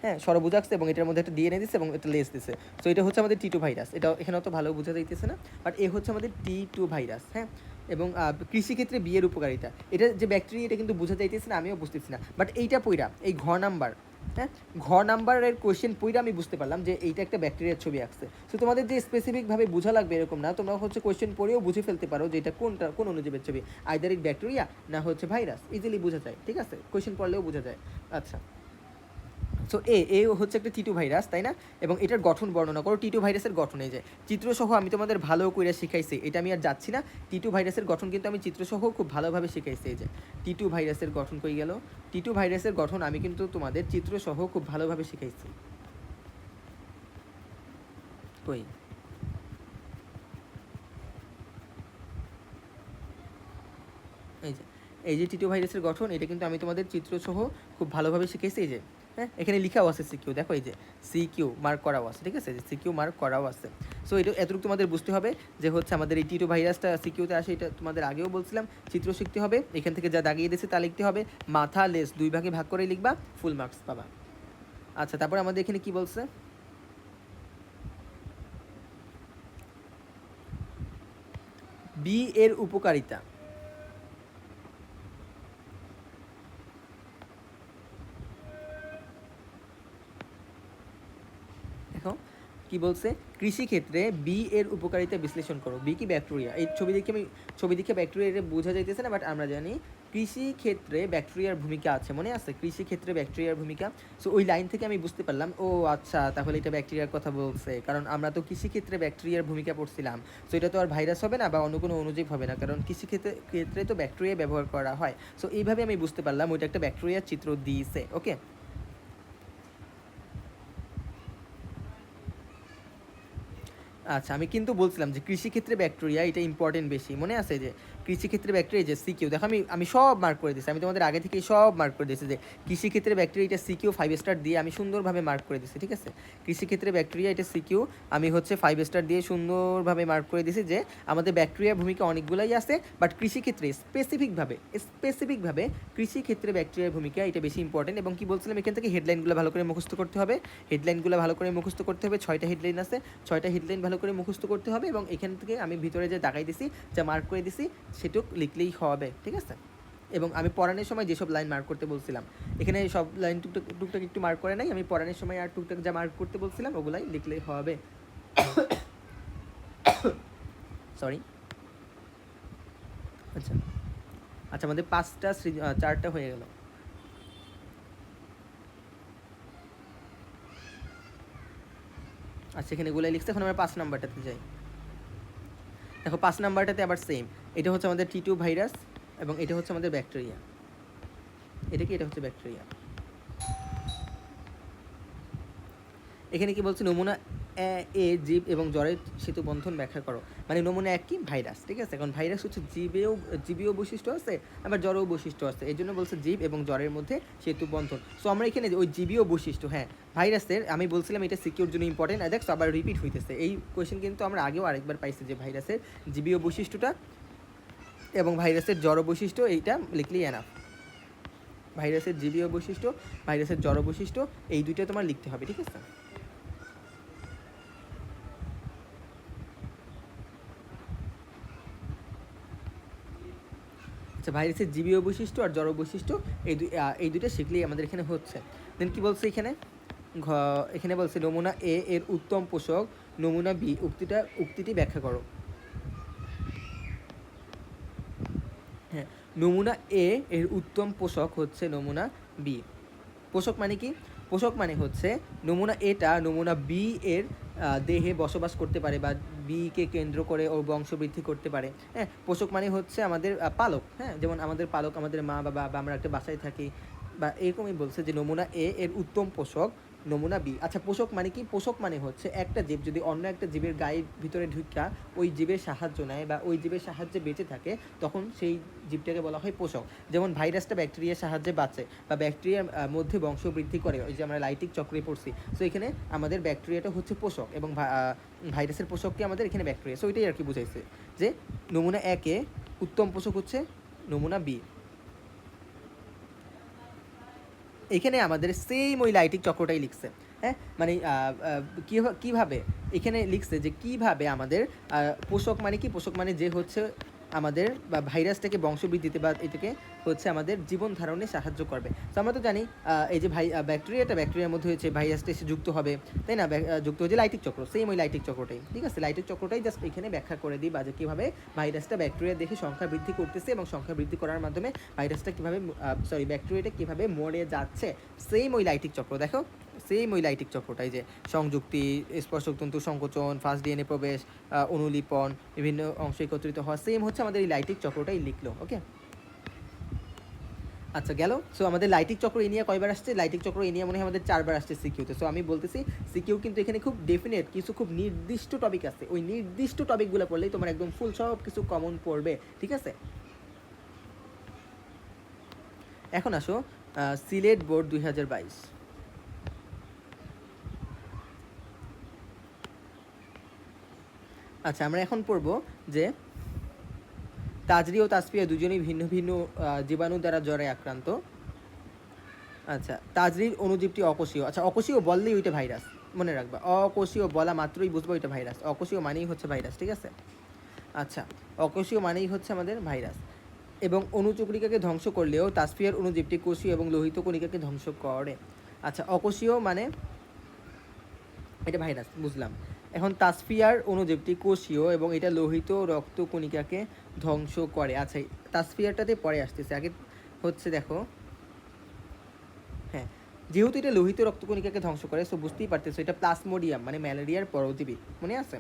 হ্যাঁ, সরভুজ আঁকছে এবং এটার মধ্যে একটা ডিএনএ দিচ্ছে এবং একটা লেস দিচ্ছে। সো এটা হচ্ছে আমাদের টি2 ভাইরাস, এটা এখানে অত ভালো বোঝা যাইতেছে না, বাট এ হচ্ছে আমাদের টি2 ভাইরাস, হ্যাঁ। এবং কৃষিক্ষেত্রে বিয়ের উপকারিতা, এটা যে ব্যাকটেরিয়া এটা কিন্তু বোঝা যাইতেছে না, আমিও বুঝতেছি না, বাট এইটা পইরা এই ঘ নাম্বার, হ্যাঁ, ঘ নাম্বারের কোয়েশ্চেন পইরা আমি বুঝতে পারলাম যে এইটা একটা ব্যাকটেরিয়ার ছবি আঁকছে। সো তোমাদের যে স্পেসিফিকভাবে বোঝা লাগবে এরকম না, তোমরা হচ্ছে কোয়েশ্চেন পড়েও বুঝে ফেলতে পারো যে এটা কোন অণুজীবের ছবি, আইদার ইট ব্যাকটেরিয়া না হচ্ছে ভাইরাস, ইজিলি বোঝা যায়, ঠিক আছে, কোয়েশ্চেন পড়লেও বোঝা যায়। আচ্ছা, সো এ হচ্ছে একটা টি2 ভাইরাস, তাই না। এবং এটার গঠন বর্ণনা করো। টি2 ভাইরাসের গঠন এই যে চিত্রসহ আমি তোমাদের ভালো করে শিখাইছি, এটা আমি আর যাচ্ছি না। টি2 ভাইরাসের গঠন কিন্তু আমি চিত্রসহ খুব ভালোভাবে শিখাইছি। এই যে টি2 ভাইরাসের গঠন কই গেল, টি2 ভাইরাসের গঠন আমি কিন্তু তোমাদের চিত্রসহ খুব ভালোভাবে শিখাইছি। কই, এই যে টি2 ভাইরাসের গঠন, এটা কিন্তু আমি তোমাদের চিত্রসহ খুব ভালোভাবে শিখেছি। এই যে, হ্যাঁ, এখানে লেখাও আছে সিকিউ, দেখো এই যে সিকিউ মার্ক করাও আছে, ঠিক আছে, যে সিকিউ মার্ক করাও আছে। সো এটা এতটুকু তোমাদের বুঝতে হবে যে হচ্ছে আমাদের এই টি2 ভাইরাসটা সিকিউতে আসে, এটা তোমাদের আগেও বলছিলাম। চিত্র শিখতে হবে, এখান থেকে যা দাগিয়ে দিয়েছে তা লিখতে হবে, মাথা লেস 2 ভাগে ভাগ করে লিখবা, ফুল মার্কস পাবা। আচ্ছা, তারপর আমাদের এখানে কি বলছে, বি এর উপকারিতা। দেখো কি বলছে, কৃষিক্ষেত্রে বি এর উপকারিতা বিশ্লেষণ করো। বি কি ব্যাকটেরিয়া, এই ছবি দেখে ব্যাকটেরিয়া এটা বোঝা যাইতেছে না, বাট আমরা জানি কৃষিক্ষেত্রে ব্যাকটেরিয়ার ভূমিকা আছে, মনে আছে কৃষিক্ষেত্রে ব্যাকটেরিয়ার ভূমিকা। সো ওই লাইন থেকে আমি বুঝতে পারলাম, ও আচ্ছা, তাহলে এটা ব্যাকটেরিয়ার কথা বলছে, কারণ আমরা তো কৃষিক্ষেত্রে ব্যাকটেরিয়ার ভূমিকা পড়ছিলাম। সো এটা তো আর ভাইরাস হবে না বা অন্য কোনো অণুজীব হবে না, কারণ কৃষিক্ষেত্রে তো ব্যাকটেরিয়া ব্যবহার করা হয়। সো এইভাবে আমি বুঝতে পারলাম ওইটা একটা ব্যাকটেরিয়ার চিত্র দিয়েছে। ওকে, আচ্ছা, আমি কিন্তু বলছিলাম যে কৃষিক্ষেত্রে ব্যাকটেরিয়া এটা ইম্পর্টেন্ট বেশি, মনে আছে যে কৃষিক্ষেত্রে ব্যাকটেরিয়া যে সিকিউ, দেখো আমি সব মার্ক করে দিয়েছি, আমি তোমাদের আগে থেকে সব মার্ক করে দিয়েছি যে কৃষিক্ষেত্রে ব্যাকটেরিয়া এটা সিকিউ 5 স্টার দিয়ে আমি সুন্দরভাবে মার্ক করে দিয়েছি, ঠিক আছে। কৃষিক্ষেত্রে ব্যাকটেরিয়া এটা সিকিউ আমি হচ্ছে 5 স্টার দিয়ে সুন্দরভাবে মার্ক করে দিয়েছি যে আমাদের ব্যাকটেরিয়ার ভূমিকা অনেকগুলোই আছে, বাট কৃষিক্ষেত্রে স্পেসিফিকভাবে কৃষিক্ষেত্রে ব্যাকটেরিয়ার ভূমিকা এটা বেশি ইম্পর্টেন্ট। এবং কি বলছিলাম, এখান থেকে হেডলাইনগুলো ভালো করে মুখস্থ করতে হবে, 6টা হেডলাইন আছে, 6টা হেডলাইন ভালো করে মুখস্থ করতে হবে। এবং এখান থেকে আমি ভিতরে যে দাগাই দিছি, যা মার্ক করে দিছি সেটুক লিখলেই হবে, ঠিক আছে। এবং আমি পড়ানোর সময় যেসব লাইন মার্ক করতে বলছিলাম, এখানে সব লাইন টুকটাক টুকটাক একটু মার্ক করে নাই, আমি পড়ানোর সময় আর টুকটাক যা মার্ক করতে বলছিলাম ওগুলাই লিখলেই হবে। সরি। আচ্ছা আচ্ছা, আমাদের 5টা 4টা হয়ে গেল। আচ্ছা, এখানে এগুলাই লিখছে। এখন আমরা 5 নাম্বারটাতে যাই। দেখো 5 নাম্বারটাতে আবার সেম, এটা হচ্ছে আমাদের T2 ভাইরাস এবং এটা হচ্ছে আমাদের ব্যাকটেরিয়া। এটা কি? এটা হচ্ছে ব্যাকটেরিয়া। এখানে কি বলছে? নমুনা এ জীব এবং জ্বরের সেতু বন্ধন ব্যাখ্যা করো। মানে নমুনা 1 কি? ভাইরাস, ঠিক আছে। এখন ভাইরাস হচ্ছে জীবীয় বৈশিষ্ট্য আছে, আবার জ্বরও বৈশিষ্ট্য আছে, এই জন্য বলছে জীব এবং জ্বরের মধ্যে সেতু বন্ধন। সো আমরা এখানে ওই জীবীয় বৈশিষ্ট্য, হ্যাঁ ভাইরাসের, আমি বলছিলাম এটা সিকিউর জন্য ইম্পর্টেন্ট, দেখো আবার রিপিট হইতেছে এই কোয়েশ্চেন, কিন্তু আমরা আগেও আরেকবার পাইছি যে ভাইরাসের জীবীয় বৈশিষ্ট্যটা এবং ভাইরাসের জ্বর বৈশিষ্ট্য এইটা লিখলেই এনাফ। ভাইরাসের জীবীয় বৈশিষ্ট্য, ভাইরাসের জ্বর বৈশিষ্ট্য, এই দুইটা তোমার লিখতে হবে, ঠিক আছে। আচ্ছা, ভাইরাসের জীবীয় বৈশিষ্ট্য আর জড় বৈশিষ্ট্য এই দুইটা শিখলেই আমাদের এখানে হচ্ছে। দেন কি বলছে এখানে? এখানে বলছে নমুনা এ এর উত্তম পোষক নমুনা বি, উক্তিটি ব্যাখ্যা করো। হ্যাঁ, নমুনা এ এর উত্তম পোষক হচ্ছে নমুনা বি। পোষক মানে কি? পোষক মানে হচ্ছে নমুনা এটা নমুনা বি এর দেহে বসবাস করতে পারে বা বিকে কেন্দ্র করে ওর বংশবৃদ্ধি করতে পারে। হ্যাঁ, পোষক মানে হচ্ছে আমাদের পালক। হ্যাঁ, যেমন আমাদের পালক আমাদের মা বাবা বা আমরা একটা বাসায় থাকি, বা এরকমই বলছে যে নমুনা এ এর উত্তম পোষক নমুনা বি। আচ্ছা, পোষক মানে কি? পোষক মানে হচ্ছে একটা জীব যদি অন্য একটা জীবের গায়ের ভিতরে ঢুকা ওই জীবের সাহায্য নেয় বা ওই জীবের সাহায্যে বেঁচে থাকে, তখন সেই জীবটাকে বলা হয় পোষক। যেমন ভাইরাসটা ব্যাকটেরিয়ার সাহায্যে বাঁচে বা ব্যাকটেরিয়ার মধ্যে বংশবৃদ্ধি করে, ওই যে আমরা লাইটিক চক্রে পড়ছি। সো এখানে আমাদের ব্যাকটেরিয়াটা হচ্ছে পোষক এবং ভাইরাসের পোষককে আমাদের এখানে ব্যাকটেরিয়া। সো এটাই আর কি বুঝাইছে যে নমুনা একে উত্তম পোষক হচ্ছে নমুনা বি। এখানে আমাদের সেম ওই লাইটিক চক্রটাই লিখছে। হ্যাঁ, মানে কীভাবে এখানে লিখছে যে কীভাবে আমাদের পোষক মানে কি? পোষক মানে যে হচ্ছে আমাদের বা ভাইরাসটাকে বংশবৃদ্ধিতে বা এটাকে হচ্ছে আমাদের জীবন ধারণে সাহায্য করবে। তো আমরা তো জানি এই যে ব্যাকটেরিয়ার মধ্যে হচ্ছে ভাইরাসটা এসে যুক্ত হবে, তাই না? যুক্ত হচ্ছে লাইটিক চক্র, সেম ওই লাইটিক চক্রটাই, ঠিক আছে। লাইটিক চক্রটাই জাস্ট এখানে ব্যাখ্যা করে দিই, বা যে কীভাবে ভাইরাসটা ব্যাকটেরিয়া দেখে সংখ্যা বৃদ্ধি করতেছে এবং সংখ্যা বৃদ্ধি করার মাধ্যমে ভাইরাসটা কীভাবে ব্যাকটেরিয়াটা কীভাবে মরে যাচ্ছে, সেম ওই লাইটিক চক্র। দেখো সেম ওই লাইটিক চক্রটাই, যে সংযুক্তি, স্পর্শক তন্তু সংকোচন, ফার্স্ট ডিএনএ প্রবেশ, অনুলিপন, বিভিন্ন অংশ একত্রিত হওয়া, সেম হচ্ছে আমাদের এই লাইটিক চক্রটাই লিখলো। ওকে, আচ্ছা গেল। সো আমাদের লাইটিক চক্র এই নিয়ে কয়বার আসছে? লাইটিক চক্র এই নিয়ে মনে হয় আমাদের 4বার আসছে সিকিউতে। সো আমি বলতেছি সিকিউ কিন্তু এখানে খুব ডেফিনেট কিছু খুব নির্দিষ্ট টপিক আছে, ওই নির্দিষ্ট টপিকগুলো পড়লেই তোমার একদম ফুল সব কিছু কমন পড়বে, ঠিক আছে। এখন আসো সিলেট বোর্ড 2022। আচ্ছা, আমরা এখন পড়ব যে তাজরি ও তাসফিয়া দুজনেই ভিন্ন ভিন্ন জীবাণু দ্বারা জ্বরে আক্রান্ত। আচ্ছা, তাজরির অণুজীবটি অকোষীয়। আচ্ছা, অকোষীয় বললেই ওইটা ভাইরাস, মনে রাখবা। অকোষীয় বলা মাত্রই বুঝবো ওইটা ভাইরাস। অকোষীয় মানেই হচ্ছে ভাইরাস, ঠিক আছে। আচ্ছা, অকোষীয় মানেই হচ্ছে আমাদের ভাইরাস। এবং অণুচক্রিকাকে ধ্বংস করলেও তাসফিয়ার অণুজীবটি কোষীয় এবং লোহিত কণিকাকে ধ্বংস করে। আচ্ছা, অকোষীয় মানে এটা ভাইরাস, বুঝলাম। এখন তাসফিয়ার অণুজীবটি কোষীয় এবং এটা লোহিত রক্ত কণিকাকে ধ্বংস করে। আচ্ছা, তাসফিয়ারটাতে পরে আসতেছে, আগে হচ্ছে দেখো, হ্যাঁ যেহেতু এটা লোহিত রক্তকণিকাকে ধ্বংস করে, সো বুঝতেই পারতেছো এটা প্লাজমোডিয়াম মানে ম্যালেরিয়ার পরজীবী, মনে আছে?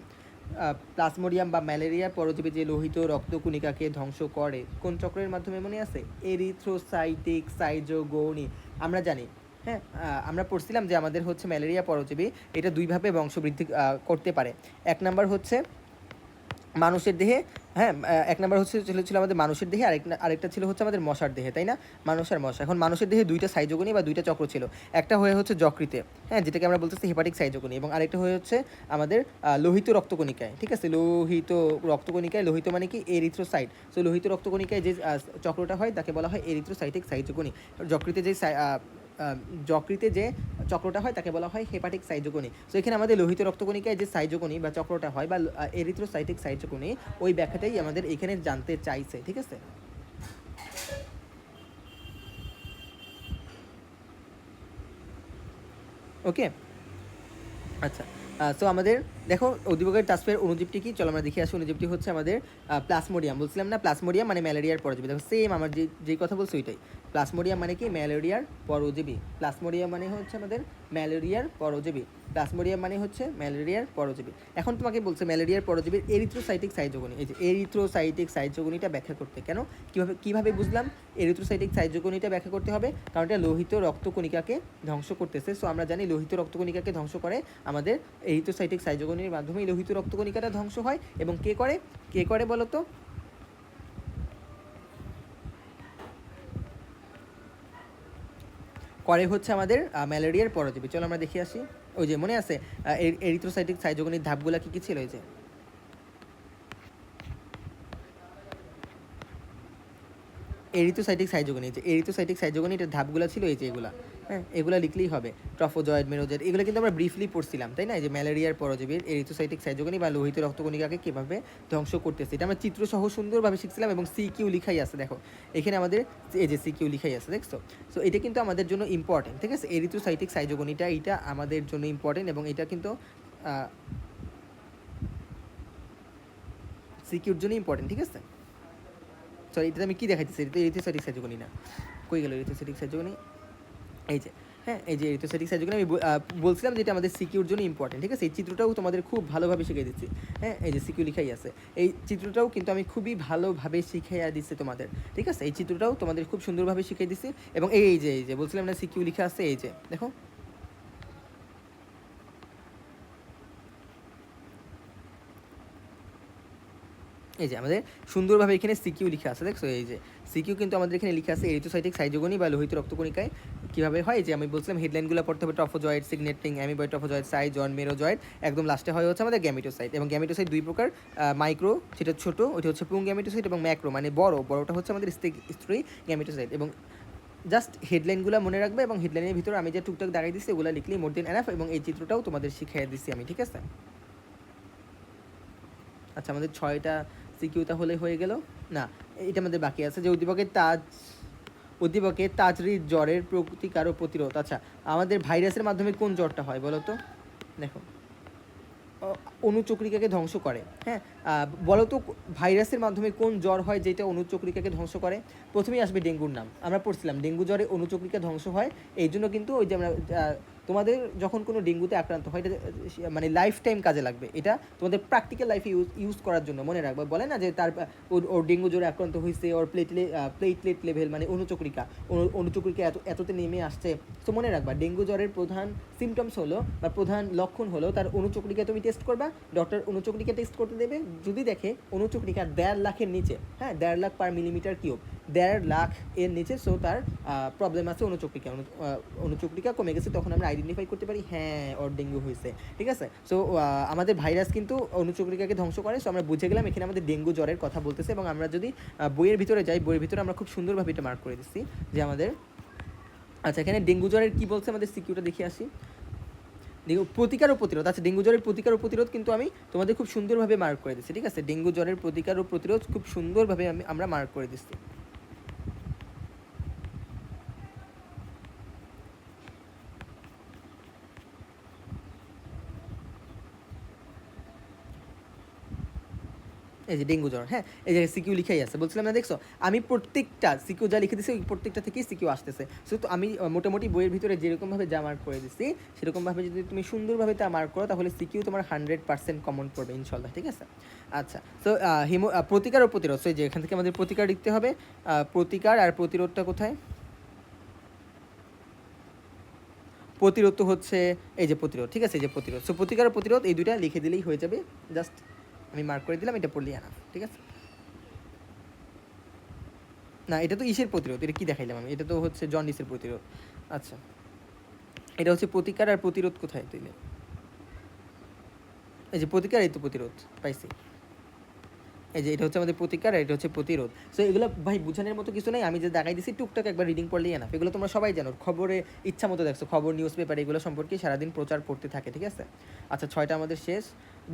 প্লাজমোডিয়াম বা ম্যালেরিয়ার পরজীবী যে লোহিত রক্তকণিকাকে ধ্বংস করে কোন চক্রের মাধ্যমে, মনে আছে? এরিথ্রোসাইটিক সাইজোগোনি। আমরা জানি, হ্যাঁ আমরা পড়ছিলাম যে আমাদের হচ্ছে ম্যালেরিয়া পরজীবী, এটা দুইভাবে বংশবৃদ্ধি করতে পারে। এক নাম্বার হচ্ছে মানুষের দেহে, হ্যাঁ এক নাম্বার ছিল আমাদের মানুষের দেহে, আরেকটা ছিল হচ্ছে আমাদের মশার দেহে, তাই না? মানুষ আর মশা। এখন মানুষের দেহে দুইটা সাইজোগনি বা দুইটা চক্র ছিল, একটা হয়ে হচ্ছে যকৃতে, হ্যাঁ যেটাকে আমরা বলতেছি হেপাটিক সাইজোগনি, এবং আরেকটা হয়ে হচ্ছে আমাদের লোহিত রক্তকণিকায়, ঠিক আছে। লোহিত রক্তকণিকায়, লোহিত মানে কি? এরিথ্রোসাইট। সো লোহিত রক্তকণিকায় যে চক্রটা হয় তাকে বলা হয় এরিথ্রোসাইটিক সাইজোগনি। যকৃতে যে চক্রটা হয় তাকে বলা হয় হেপাটিক সাইজোগনি। সো এখানে আমাদের লোহিত রক্তকণিকায় যে সাইজোগনি বা চক্রটা হয় বা এরিথ্রোসাইটিক সাইজোগনি, ওই ব্যাখ্যাটাই আমাদের এখানে জানতে চাইছে, ঠিক আছে। ওকে। আচ্ছা, সো আমাদের দেখো উদ্দীপকের ট্রান্সফার অণুজীবটি কি, চলো আমরা দেখে আসি। অণুজীবটি হচ্ছে আমাদের প্লাজমোডিয়াম, বলছিলাম না প্লাজমোডিয়াম মানে ম্যালেরিয়ার পরজীবী। দেখো সেম আমার যেই কথা বলছি ওইটাই। প্লাজমোডিয়াম মানে কি, ম্যালেরিয়ার পরজীবী। প্লাজমোডিয়াম মানে হচ্ছে আমাদের ম্যালেরিয়ার পরজীবী। প্লাজমোডিয়াম মানে হচ্ছে ম্যালেরিয়ার পরজীবী। এখন তোমাকে বলছে ম্যালেরিয়ার পরজীবীর এরিথ্রোসাইটিক সাইজোগনি। এই যে এরিথ্রোসাইটিক সাইজোগনিটা ব্যাখ্যা করতে, কেন কীভাবে বুঝলাম এরিথ্রোসাইটিক সাইজোগনিটা ব্যাখ্যা করতে হবে, কারণ এটা লোহিত রক্তকণিকাকে ধ্বংস করতেছে। সো আমরা জানি লোহিত রক্তকণিকাকে ধ্বংস করে আমাদের এরিথ্রোসাইটিক সাইজোগনির মাধ্যমে লোহিত রক্তকণিকাটা ধ্বংস হয়। এবং কে করে বলো তো, করে হচ্ছে আমাদের ম্যালেরিয়ার পরজীবী। চলো আমরা দেখে আসি। ওই যে মনে আছে এরিথ্রোসাইটিক সাইজোগনির ধাপগুলা কী কী ছিল, এই যে এরিথ্রোসাইটিক সাইজোগনি, যে এরিথ্রোসাইটিক সাইজোগনি এটার ধাপগুলো ছিল এই যে এগুলা, হ্যাঁ এগুলো লিখলেই হবে। ট্রফোজয়েড, মেরোজয়েড, এগুলো কিন্তু আমরা ব্রিফলি পড়ছিলাম, তাই না? এই যে ম্যালেরিয়ার পরজীবীর এরিথ্রোসাইটিক সাইজোগনি বা লোহিত রক্তকণিকাকে কীভাবে ধ্বংস করতেছে, এটা আমরা চিত্রসহ সুন্দরভাবে শিখছিলাম। এবং সিকিউ লিখাই আছে, দেখো এখানে আমাদের এই যে সিকিউ লিখাই আছে, দেখছো? সো এটা কিন্তু আমাদের জন্য ইম্পর্টেন্ট, ঠিক আছে? এরিথ্রোসাইটিক সাইজোগনিটা এটা আমাদের জন্য ইম্পর্টেন্ট, এবং এটা কিন্তু সিকিউর জন্য ইম্পর্টেন্ট, ঠিক আছে? সরি, এটা আমি কী দেখাইতেছি, এটা এরিথ্রোসাইটিক সাইজোগনি না, কই গেল এরিথ্রোসাইটিক সাইজোগনি, এই যে, হ্যাঁ এই যে এরিথ্রোসাইটিক সাইজোগনি আমি বলছিলাম যে এটা আমাদের সিকিউর জন্য ইম্পর্টেন্ট, ঠিক আছে? এই চিত্রটাও তোমাদের খুব ভালোভাবে শিখিয়ে দিচ্ছি, হ্যাঁ এই যে সিকিউ লিখাই আছে, এই চিত্রটাও কিন্তু আমি খুবই ভালোভাবে শিখিয়ে দিচ্ছি তোমাদের, ঠিক আছে? এই চিত্রটাও তোমাদের খুব সুন্দরভাবে শিখিয়ে দিচ্ছি। এবং এই যে বলছিলাম না সিকিউ লিখা আছে, এই যে দেখো, এই যে আমাদের সুন্দরভাবে এখানে সিকিউ লিখা আছে, দেখছো? এই যে সিকিউ কিন্তু আমাদের এখানে লিখা আছে এরিথ্রোসাইটিক সাইজোগনি বা লোহিত রক্তকণিকায় কীভাবে হয়। যে আমি বলছিলাম হেডলাইনগুলো পড়তে হবে, ট্রফোজয়েড, সিগনেটিং, অ্যামিবয়েড, ট্রফোজয়েড, সাইজন, মেরোজয়েড, একদম লাস্টে হয় হচ্ছে আমাদের গ্যামেটোসাইট। এবং গ্যামেটোসাইট দুই প্রকার, মাইক্রো সেটা ছোট, ওইটা হচ্ছে পুং গ্যামেটোসাইট, এবং ম্যাক্রো মানে বড়টা হচ্ছে আমাদের স্ত্রী গ্যামেটোসাইট। এবং জাস্ট হেডলাইনগুলো মনে রাখবে, এবং হেডলাইনের ভিতরে আমি যে টুকটাক দাঁড়াই দিচ্ছি ওগুলো লিখলেই মোর দেন এনাফ। এবং এই চিত্রটাও তোমাদের শিখিয়ে দিচ্ছি আমি, ঠিক আছে? আচ্ছা, আমাদের 6টা সিকিউ তাহলে হয়ে গেল না, এটা আমাদের বাকি আছে যে উদ্দীপকের তাজরি জ্বরের প্রতিকার ও প্রতিরোধ। আচ্ছা, আমাদের ভাইরাসের মাধ্যমে কোন জ্বরটা হয় বলো তো? দেখো অণুচক্রিকাকে ধ্বংস করে, হ্যাঁ বলো তো ভাইরাসের মাধ্যমে কোন জ্বর হয় যেটা অণুচক্রিকাকে ধ্বংস করে? প্রথমেই আসবে ডেঙ্গুর নাম, আমরা পড়ছিলাম ডেঙ্গু জ্বরে অণুচক্রিকা ধ্বংস হয়। এই জন্য কিন্তু ওই যে আমরা তোমাদের যখন কোনো ডেঙ্গুতে আক্রান্ত হয়, এটা মানে লাইফ টাইম কাজে লাগবে, এটা তোমাদের প্র্যাকটিক্যাল লাইফে ইউজ করার জন্য মনে রাখবে। বলে না যে তার ওর ডেঙ্গু জ্বরে আক্রান্ত হয়েছে, ওর প্লেটলেট লেভেল মানে অণুচক্রিকা এততে নেমে আসছে। তো মনে রাখবা ডেঙ্গু জ্বরের প্রধান সিমটমস হলো বা প্রধান লক্ষণ হলো তার অণুচক্রিকা তুমি টেস্ট করবা, ডক্টর অণুচক্রিকা টেস্ট করতে দেবে, যদি দেখে অণুচক্রিকা 1.5 লাখের নিচে, হ্যাঁ 1.5 লাখ পার মিলিমিটার কিউব, 1.5 লাখ এর নিচে, সো তার প্রবলেম আছে অণুচক্রিকা কমে গেছে, তখন আমরা আইডেন্টিফাই করতে পারি হ্যাঁ ওর ডেঙ্গু হয়েছে, ঠিক আছে? সো আমাদের ভাইরাস কিন্তু অণুচক্রিকাকে ধ্বংস করে। সো আমরা বুঝে গেলাম এখানে আমাদের ডেঙ্গু জ্বরের কথা বলতেছে। এবং আমরা যদি বইয়ের ভিতরে যাই, বইয়ের ভিতরে আমরা খুব সুন্দরভাবে এটা মার্ক করে দিচ্ছি যে আমাদের, আচ্ছা এখানে ডেঙ্গু জ্বরের কী বলছে আমাদের সিকিউটা দেখে আসি। প্রতিকার ও প্রতিরোধ, আচ্ছা ডেঙ্গু জ্বরের প্রতিকার ও প্রতিরোধ কিন্তু আমি তোমাদের খুব সুন্দরভাবে মার্ক করে দিচ্ছি, ঠিক আছে? ডেঙ্গু জ্বরের প্রতিকার ও প্রতিরোধ খুব সুন্দরভাবে আমরা মার্ক করে দিচ্ছি। এই যে ডেঙ্গু জ্বর, হ্যাঁ এই যে সিকিউ লিখাই আছে, বলছিলাম না দেখছো? আমি প্রত্যেকটা সিকিউ যা লিখে দিচ্ছি ওই প্রত্যেকটা থেকেই সিকিউ আসতেছে। সো তো আমি মোটামুটি বইয়ের ভিতরে যেরকমভাবে যা মার্ক করে দিচ্ছি সেরকমভাবে যদি তুমি সুন্দরভাবে তা মার্ক করো তাহলে সিকিউ তোমার 100% কমন পড়বে ইনশাল্লাহ, ঠিক আছে? আচ্ছা, তো প্রতিকার ও প্রতিরোধ, সো যে এখান থেকে আমাদের প্রতিকার লিখতে হবে, প্রতিকার আর প্রতিরোধটা কোথায়? প্রতিরোধ তো হচ্ছে এই যে প্রতিরোধ, ঠিক আছে? এই যে প্রতিরোধ, সো প্রতিকার ও প্রতিরোধ এই দুইটা লিখে দিলেই হয়ে যাবে। জাস্ট আমি মার্ক করে দিলাম, এটা পড়লেই আনা, ঠিক আছে? না এটা তো ইসের প্রতিরোধ, এটা কি দেখাইলাম আমি? এটা তো হচ্ছে জন্ডিসের প্রতিরোধ। আচ্ছা, এটা হচ্ছে প্রতিকার আর প্রতিরোধ কোথায় দিলে? এই যে প্রতিকার, এই তো প্রতিরোধ পাইছি। এই যে এটা হচ্ছে আমাদের প্রতিকার আর এটা হচ্ছে প্রতিরোধ। সো এগুলো ভাই বুঝানোর মতো কিছু নেই, আমি যে দেখাই দিচ্ছি টুকটাক একবার রিডিং পড়লেই না, এগুলো তোমরা সবাই জানো, খবরে ইচ্ছা মতো দেখছো, খবর নিউজ পেপার এগুলো সম্পর্কে সারাদিন প্রচার করতে থাকে, ঠিক আছে? আচ্ছা 6টা আমাদের শেষ,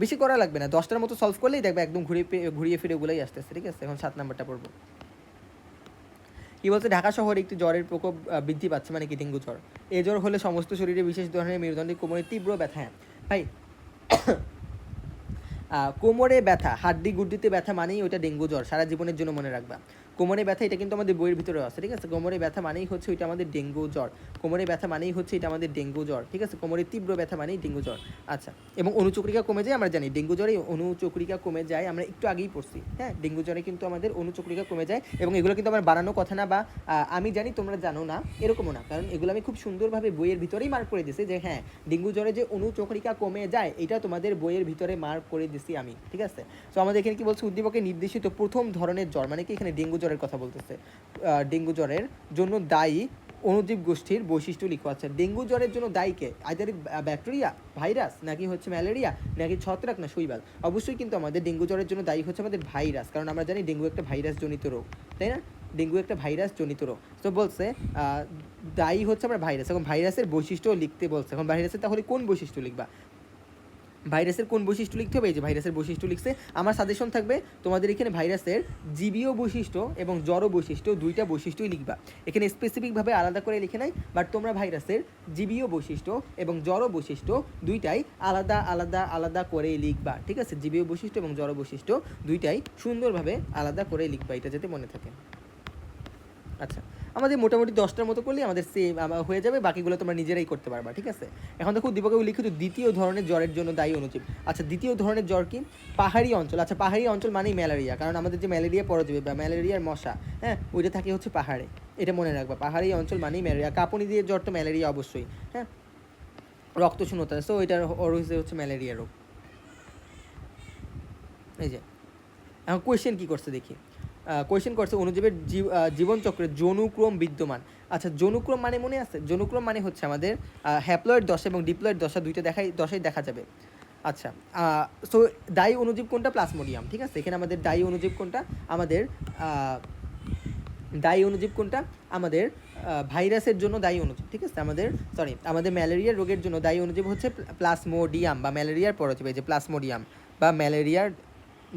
বেশি করা লাগবে না, 10টার মতো সলভ করলেই দেখবে একদম ঘুরিয়ে ফিরে ওগুলোই আসতেছে, ঠিক আছে? এখন 7 নাম্বারটা পড়বো। কি বলছে, ঢাকা শহরে একটি জ্বরের প্রকোপ বৃদ্ধি পাচ্ছে, মানে কি ডেঙ্গু জ্বর। এ জ্বর হলে সমস্ত শরীরে বিশেষ ধরনের মেরুদণ্ডে কোমরে তীব্র ব্যথা। হ্যাঁ ভাই, কোমরে ব্যথা, হাড্ডি গুড্ডিতে ব্যথা মানেই ওইটা ডেঙ্গু জ্বর, সারা জীবনের জন্য মনে রাখবা। কোমরে ব্যথা এটা কিন্তু আমাদের বইয়ের ভিতরে আছে, ঠিক আছে। কোমরে ব্যথা মানেই হচ্ছে ওইটা আমাদের ডেঙ্গু জ্বর। কোমরে ব্যথা মানেই হচ্ছে এটা আমাদের ডেঙ্গু জ্বর, ঠিক আছে। কোমরে তীব্র ব্যথা মানেই ডেঙ্গু জ্বর। আচ্ছা, এবং অনুচক্রিকা কমে যায়, আমরা জানি ডেঙ্গু জ্বরে অনুচক্রিকা কমে যায়, আমরা একটু আগেই পড়ছি। হ্যাঁ, ডেঙ্গু জ্বরে কিন্তু আমাদের অনুচক্রিকা কমে যায়, এবং এগুলো কিন্তু আমার বানানো কথা না, বা আমি জানি তোমরা জানো না এরকমও না, কারণ এগুলো আমি খুব সুন্দরভাবে বইয়ের ভিতরেই মার্ক করে দিছি যে হ্যাঁ, ডেঙ্গু জ্বরে যে অনুচক্রিকা কমে যায় এটা তোমাদের বইয়ের ভিতরে মার্ক করে দিছি আমি, ঠিক আছে। তো আমাদের এখানে কি বলছে, উদ্দীপকে নির্দেশিত প্রথম ধরনের জ্বর, মানে কি এখানে ডেঙ্গু জ্বরের কথা বলতেছে। ডেঙ্গু জ্বরের জন্য দায়ী অণুজীব গোষ্ঠীর বৈশিষ্ট্য লিখো। আচ্ছা, ডেঙ্গু জ্বরের জন্য দায়ী কে? আইদার ব্যাকটেরিয়া, ভাইরাস, নাকি হচ্ছে ম্যালেরিয়া, নাকি ছত্রাক, না শৈবাল? অবশ্যই কিন্তু আমাদের ডেঙ্গু জ্বরের জন্য দায়ী হচ্ছে আমাদের ভাইরাস, কারণ আমরা জানি ডেঙ্গু একটা ভাইরাস জনিত রোগ, তাই না? ডেঙ্গু একটা ভাইরাস জনিত রোগ। তো বলছে দায়ী হচ্ছে আমরা ভাইরাস। এখন ভাইরাসের বৈশিষ্ট্য লিখতে বলছে। এখন ভাইরাসের তাহলে কোন বৈশিষ্ট্য লিখবা? ভাইরাসের কোন বৈশিষ্ট্য লিখতে হবে? এই যে ভাইরাসের বৈশিষ্ট্য লিখছে। আমার সাজেশন থাকবে তোমাদের এখানে ভাইরাসের জীবীয় বৈশিষ্ট্য এবং জড় বৈশিষ্ট্য দুইটা বৈশিষ্ট্যই লিখবা। এখানে স্পেসিফিকভাবে আলাদা করে লিখে নাই, বাট তোমরা ভাইরাসের জীবীয় বৈশিষ্ট্য এবং জড় বৈশিষ্ট্য দুইটাই আলাদা আলাদা আলাদা করে লিখবা, ঠিক আছে। জীবীয় বৈশিষ্ট্য এবং জড় বৈশিষ্ট্য দুইটাই সুন্দরভাবে আলাদা করে লিখবা, এটা যাতে মনে থাকে। আচ্ছা, আমাদের মোটামুটি 10টার মতো করলেই আমাদের সেম হয়ে যাবে, বাকিগুলো তোমরা নিজেরাই করতে পারবা, ঠিক আছে। এখন দেখো উদ্দীপকে লিখিত দ্বিতীয় ধরনের জ্বরের জন্য দায়ী অণুজীব। আচ্ছা, দ্বিতীয় ধরনের জ্বর কি? পাহাড়ি অঞ্চল। আচ্ছা, পাহাড়ি অঞ্চল মানেই ম্যালেরিয়া, কারণ আমাদের যে ম্যালেরিয়া পরজীবী বা ম্যালেরিয়ার মশা, হ্যাঁ, ওইটা থাকে হচ্ছে পাহাড়ে, এটা মনে রাখবা। পাহাড়ি অঞ্চল মানেই ম্যালেরিয়া। কাঁপুনি দিয়ে জ্বর তো ম্যালেরিয়া অবশ্যই, হ্যাঁ। রক্ত শূন্যতা, সো এটার হচ্ছে ম্যালেরিয়া রোগ। এই যে এখন কোয়েশ্চেন কী করছে দেখি। কোয়েশ্চেন করছে অনুজীবের জীবনচক্রে যৌনুক্রম বিদ্যমান। আচ্ছা, যৌনুক্রম মানে মনে আছে? যৌনুক্রম মানে হচ্ছে আমাদের হ্যাপ্লয়েড দশা এবং ডিপ্লয়েড দশা দুইটা দশাই দেখা যাবে। আচ্ছা, সো দায়ী অনুজীব কোনটা? প্লাজমোডিয়াম, ঠিক আছে। এখানে আমাদের দায়ী অনুজীব কোনটা? আমাদের দায়ী অনুজীব কোনটা? আমাদের ভাইরাসের জন্য দায়ী অনুজীব, ঠিক আছে। আমাদের ম্যালেরিয়ার রোগের জন্য দায়ী অনুজীব হচ্ছে প্লাজমোডিয়াম বা ম্যালেরিয়ার পরজীবী, এই যে প্লাজমোডিয়াম বা ম্যালেরিয়ার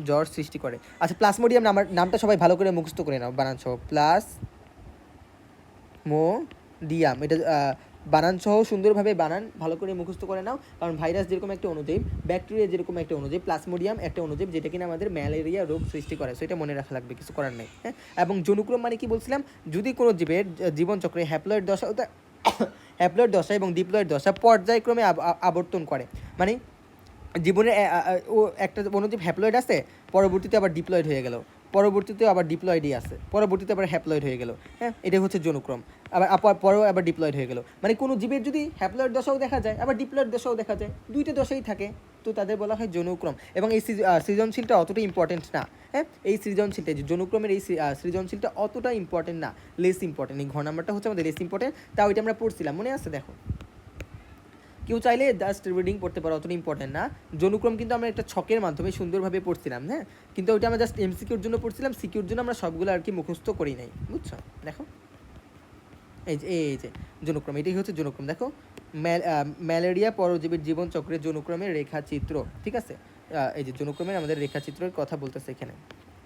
জ্বর সৃষ্টি করে। আচ্ছা, প্লাজমোডিয়াম নামটা সবাই ভালো করে মুখস্থ করে নাও, বানান সহ। প্লাজমোডিয়াম, এটা বানান সহ সুন্দরভাবে বানান ভালো করে মুখস্থ করে নাও, কারণ ভাইরাস যেরকম একটা অনুজীব, ব্যাকটেরিয়া যেরকম একটা অনুজীব, প্লাজমোডিয়াম একটা অনুজীব যেটা কিনা আমাদের ম্যালেরিয়া রোগ সৃষ্টি করে, সেটা মনে রাখা লাগবে, কিছু করার নেই, হ্যাঁ। এবং যৌনুক্রম মানে কি বলছিলাম? যদি কোনো জীবের জীবনচক্রে হ্যাপ্লয়েড দশা হ্যাপ্লয়েড দশা এবং ডিপ্লয়েড দশা পর্যায়ক্রমে আবর্তন করে, মানে জীবনে ও একটা অনুজীব হ্যাপ্লয়েড আছে, পরবর্তীতে আবার ডিপ্লয়েড হয়ে গেল, পরবর্তীতে আবার ডিপ্লয়েডই আছে, পরবর্তীতে আবার হ্যাপ্লয়েড হয়ে গেল, হ্যাঁ, এটা হচ্ছে যৌনুক্রম। আবার পরেও আবার ডিপ্লয়েড হয়ে গেল, মানে কোনো জীবের যদি হ্যাপ্লয়েড দশাও দেখা যায় আবার ডিপ্লয়েড দশাও দেখা যায়, দুইটা দশাই থাকে, তো তাদের বলা হয় যৌনুক্রম। এবং এই সৃজনশীলটা অতটা ইম্পর্টেন্ট না, হ্যাঁ। এই সৃজনশীলটা, যে যৌনুক্রমের এই সৃজনশীলটা অতটা ইম্পর্টেন্ট না, লেস ইম্পর্টেন্ট। এই ঘর নাম্বারটা হচ্ছে আমাদের লেস ইম্পর্টেন্ট, তাও এটা আমরা পড়ছিলাম, মনে আছে? দেখো, কেউ চাইলে জাস্ট রিডিং পড়তে পারো, অতটা ইম্পর্টেন্ট না। যৌনুক্রম কিন্তু আমরা একটা ছকের মাধ্যমে সুন্দরভাবে পড়ছিলাম, হ্যাঁ, কিন্তু ওইটা আমরা জাস্ট এমসিকিউর জন্য পড়ছিলাম, সিকিউর জন্য আমরা সবগুলো আর কি মুখস্থ করি নাই, বুঝছো? দেখো, এই যে যৌনুক্রম, এটাই হচ্ছে যৌনুক্রম। দেখো, ম্যালেরিয়া পরজীবীর জীবনচক্রের যৌনুক্রমের রেখাচিত্র, ঠিক আছে। এই যে যৌনুক্রমের আমাদের রেখাচিত্রের কথা বলতেছে এখানে,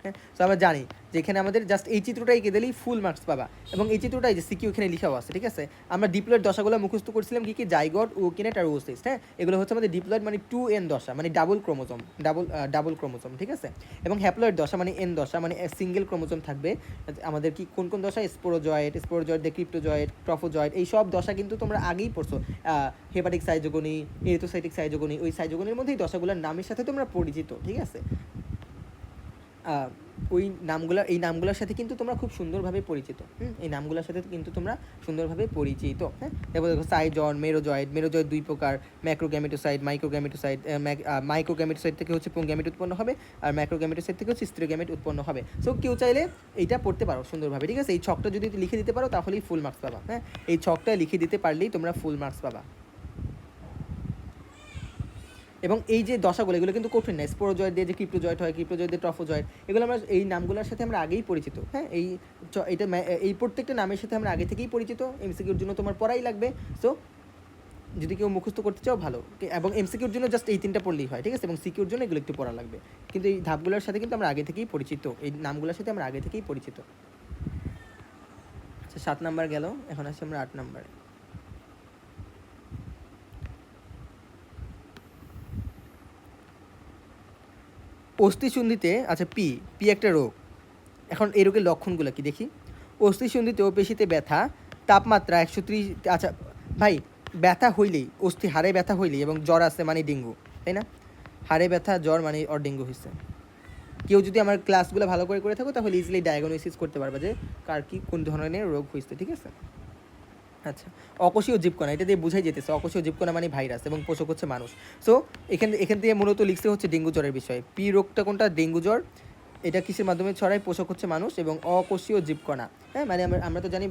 হ্যাঁ। তো আমরা জানি যে এখানে আমাদের জাস্ট এই চিত্রটাই এঁকে দিলেই ফুল মার্কস পাবা, এবং এই চিত্রটাই যে সিকিউ এখানে লিখাও আছে, ঠিক আছে। আমরা ডিপ্লয়েড দশাগুলো মুখস্থ করছিলাম কি জাইগট, ওকিনেট আর ওসিস্ট, হ্যাঁ। এগুলো হচ্ছে আমাদের ডিপ্লয়েড মানে 2n দশা, মানে ডাবল ক্রোমোজোম, ঠিক আছে। এবং হ্যাপ্লয়েড দশা মানে n দশা, মানে সিঙ্গেল ক্রোমোজোম থাকবে। আমাদের কি কোন কোন দশা? স্পোরোজয়েড দিয়ে ক্রিপ্টোজয়েড, ট্রফোজয়েড, এই সব দশা কিন্তু তোমরা আগেই পড়ছো। হেপাটিক সাইজোগনি, এরিথ্রোসাইটিক সাইজোগনি, ওই সাইজোগনির মধ্যেই দশাগুলোর নামের সাথে তোমরা পরিচিত, ঠিক আছে। ওই এই নামগুলোর সাথে কিন্তু তোমরা খুব সুন্দরভাবে পরিচিত, এই নামগুলোর সাথে কিন্তু তোমরা সুন্দরভাবে পরিচিত, হ্যাঁ। তারপর দেখো সাইজন, মেরোজয়েড 2 প্রকার, ম্যাক্রোগ্যামেটোসাইট, মাইক্রোগ্যামেটোসাইট থেকে হচ্ছে পুংগ্যামেট উৎপন্ন হবে, আর ম্যাক্রোগ্যামেটোসাইট থেকে হচ্ছে স্ত্রীগ্যামেট উৎপন্ন হবে। সো কেউ চাইলে এইটা পড়তে পারো সুন্দরভাবে, ঠিক আছে। এই ছকটা যদি লিখে দিতে পারো তাহলেই ফুল মার্কস পাবা, হ্যাঁ। এই ছকটা লিখে দিতে পারলেই তোমরা ফুল মার্কস পাবা। এবং এই যে দশাগুলো, এগুলো কিন্তু কঠিন না। স্পোরোজয়েড দিয়ে যে ক্রিপ্টোজয়েড হয়, ক্রিপ্টোজয়েড দিয়ে ট্রফোজয়েড, এগুলো আমরা এই নামগুলোর সাথে আমরা আগেই পরিচিত, হ্যাঁ। এই প্রত্যেকটা নামের সাথে আমরা আগে থেকেই পরিচিত, এমসিকিউর জন্য তোমার পড়াই লাগবে। সো যদি কেউ মুখস্থ করতে চাও ভালো, এবং এমসিকিউর জন্য জাস্ট এই 3টা পড়লেই হয়, ঠিক আছে। এবং সিকিউর জন্য এগুলো একটু পড়া লাগবে, কিন্তু এই ধাপগুলোর সাথে কিন্তু আমরা আগে থেকেই পরিচিত, এই নামগুলোর সাথে আমরা আগে থেকেই পরিচিত। 7 নাম্বার গেল, এখন আসছি আমরা 8 নাম্বারে। অস্থিসন্ধিতে, আচ্ছা পি, পি একটা রোগ। এখন এই রোগের লক্ষণগুলো কি দেখি। অস্থিসন্ধিতে ও পেশিতে ব্যথা, তাপমাত্রা 130, আচ্ছা ভাই ব্যথা হইলেই, অস্থি হাড়ে ব্যথা হইলেই এবং জ্বর আছে মানে ডেঙ্গু, তাই না? হাড়ে ব্যথা জ্বর মানে ওর ডেঙ্গু হয়েছে। কেউ যদি আমার ক্লাসগুলো ভালো করে থাকো তাহলে ইজিলি ডায়াগনোসিস করতে পারবা যে কার কি কোন ধরনের রোগ হয়েছে, ঠিক আছে? আচ্ছা, অকোষীয় জীবকণা, এটা দিয়ে বুঝাই যেতেছে অকোষীয় জীবকণা মানে ভাইরাস এবং পোষক হচ্ছে মানুষ। সো এখান থেকে মূলত লিখতে হচ্ছে ডেঙ্গু জ্বরের বিষয়। পি রোগটা কোনটা? ডেঙ্গু জ্বর। এটা কিসের মাধ্যমে ছড়ায়? পোষক হচ্ছে মানুষ এবং অকোষীয় জীবকণা। হ্যাঁ, মানে আমরা তো জানি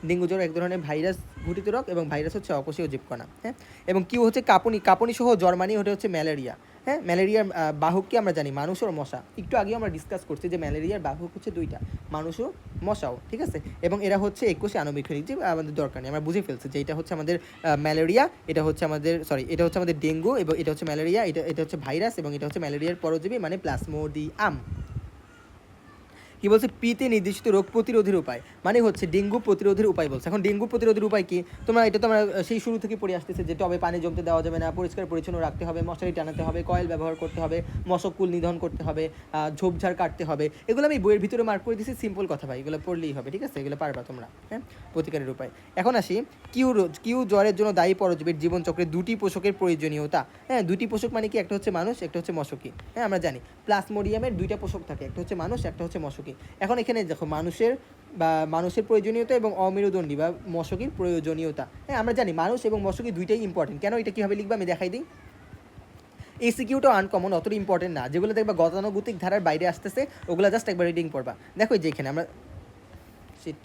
ডেঙ্গু জ্বর এক ধরনের ভাইরাস ঘটিত রোগ এবং ভাইরাস হচ্ছে অকোষীয় জীবকণা। হ্যাঁ, এবং কি হচ্ছে কাঁপুনি সহ জ্বর মানে ওটা হচ্ছে ম্যালেরিয়া। হ্যাঁ, ম্যালেরিয়ার বাহককে আমরা জানি মানুষ ও মশা। একটু আগেও আমরা ডিসকাস করছি যে ম্যালেরিয়ার বাহক হচ্ছে দুইটা, মানুষ ও মশাও, ঠিক আছে? এবং এরা হচ্ছে এককোষী আণবিক খনিজ, যে আমাদের দরকার নেই, আমরা বুঝে ফেলছি যে এটা হচ্ছে আমাদের ম্যালেরিয়া, এটা হচ্ছে আমাদের এটা হচ্ছে আমাদের ডেঙ্গু এবং এটা হচ্ছে ম্যালেরিয়া, এটা হচ্ছে ভাইরাস এবং এটা হচ্ছে ম্যালেরিয়ার পরজীবী মানে প্লাজমোডিয়াম। কি বলছে? পিতে নির্দিষ্ট রোগ প্রতিরোধের উপায়, মানে হচ্ছে ডেঙ্গু প্রতিরোধের উপায় বলছে। এখন ডেঙ্গু প্রতিরোধের উপায় কি? এটা তো আমরা সেই শুরু থেকে পড়ে আসতেছে যে টবে পানি জমতে দেওয়া যাবে না, পরিষ্কার পরিচ্ছন্ন রাখতে হবে, মশারি টানাতে হবে, কয়েল ব্যবহার করতে হবে, মশককুল নিধন করতে হবে, ঝোপঝাড় কাটতে হবে। এগুলো আমি বইয়ের ভিতরে মার্ক করে দিয়েছি, সিম্পল কথা ভাই, এগুলো পড়লেই হবে, ঠিক আছে? এগুলো পারবা তোমরা। হ্যাঁ, প্রতিকারের উপায়। এখন আসি কিউ জ্বরের জন্য দায়ী পরজীবীর জীবনচক্রে দুটি পোষকের প্রয়োজনীয়তা। হ্যাঁ, দুটি পোষক মানে কি? একটা হচ্ছে মানুষ, একটা হচ্ছে মশকি। হ্যাঁ, আমরা জানি প্লাজমোডিয়ামের দুইটা পোষক থাকে, একটা হচ্ছে মানুষ, একটা হচ্ছে মশকি। এখন এখানে দেখো মানুষের প্রয়োজনীয়তা এবং অমেরুদণ্ডী বা মশকির প্রয়োজনীয়তা। হ্যাঁ, আমরা জানি মানুষ এবং মশকি দুইটাই ইম্পর্টেন্ট। কেন? এটা কীভাবে লিখবা আমি দেখাই দিই। এই সিকিউটাও আনকমন, অতটা ইম্পর্টেন্ট না। যেগুলো দেখবা গতানুগতিক ধারার বাইরে আসতেছে ওগুলো জাস্ট একবার রিডিং পড়বা। দেখো যে এখানে আমরা শিট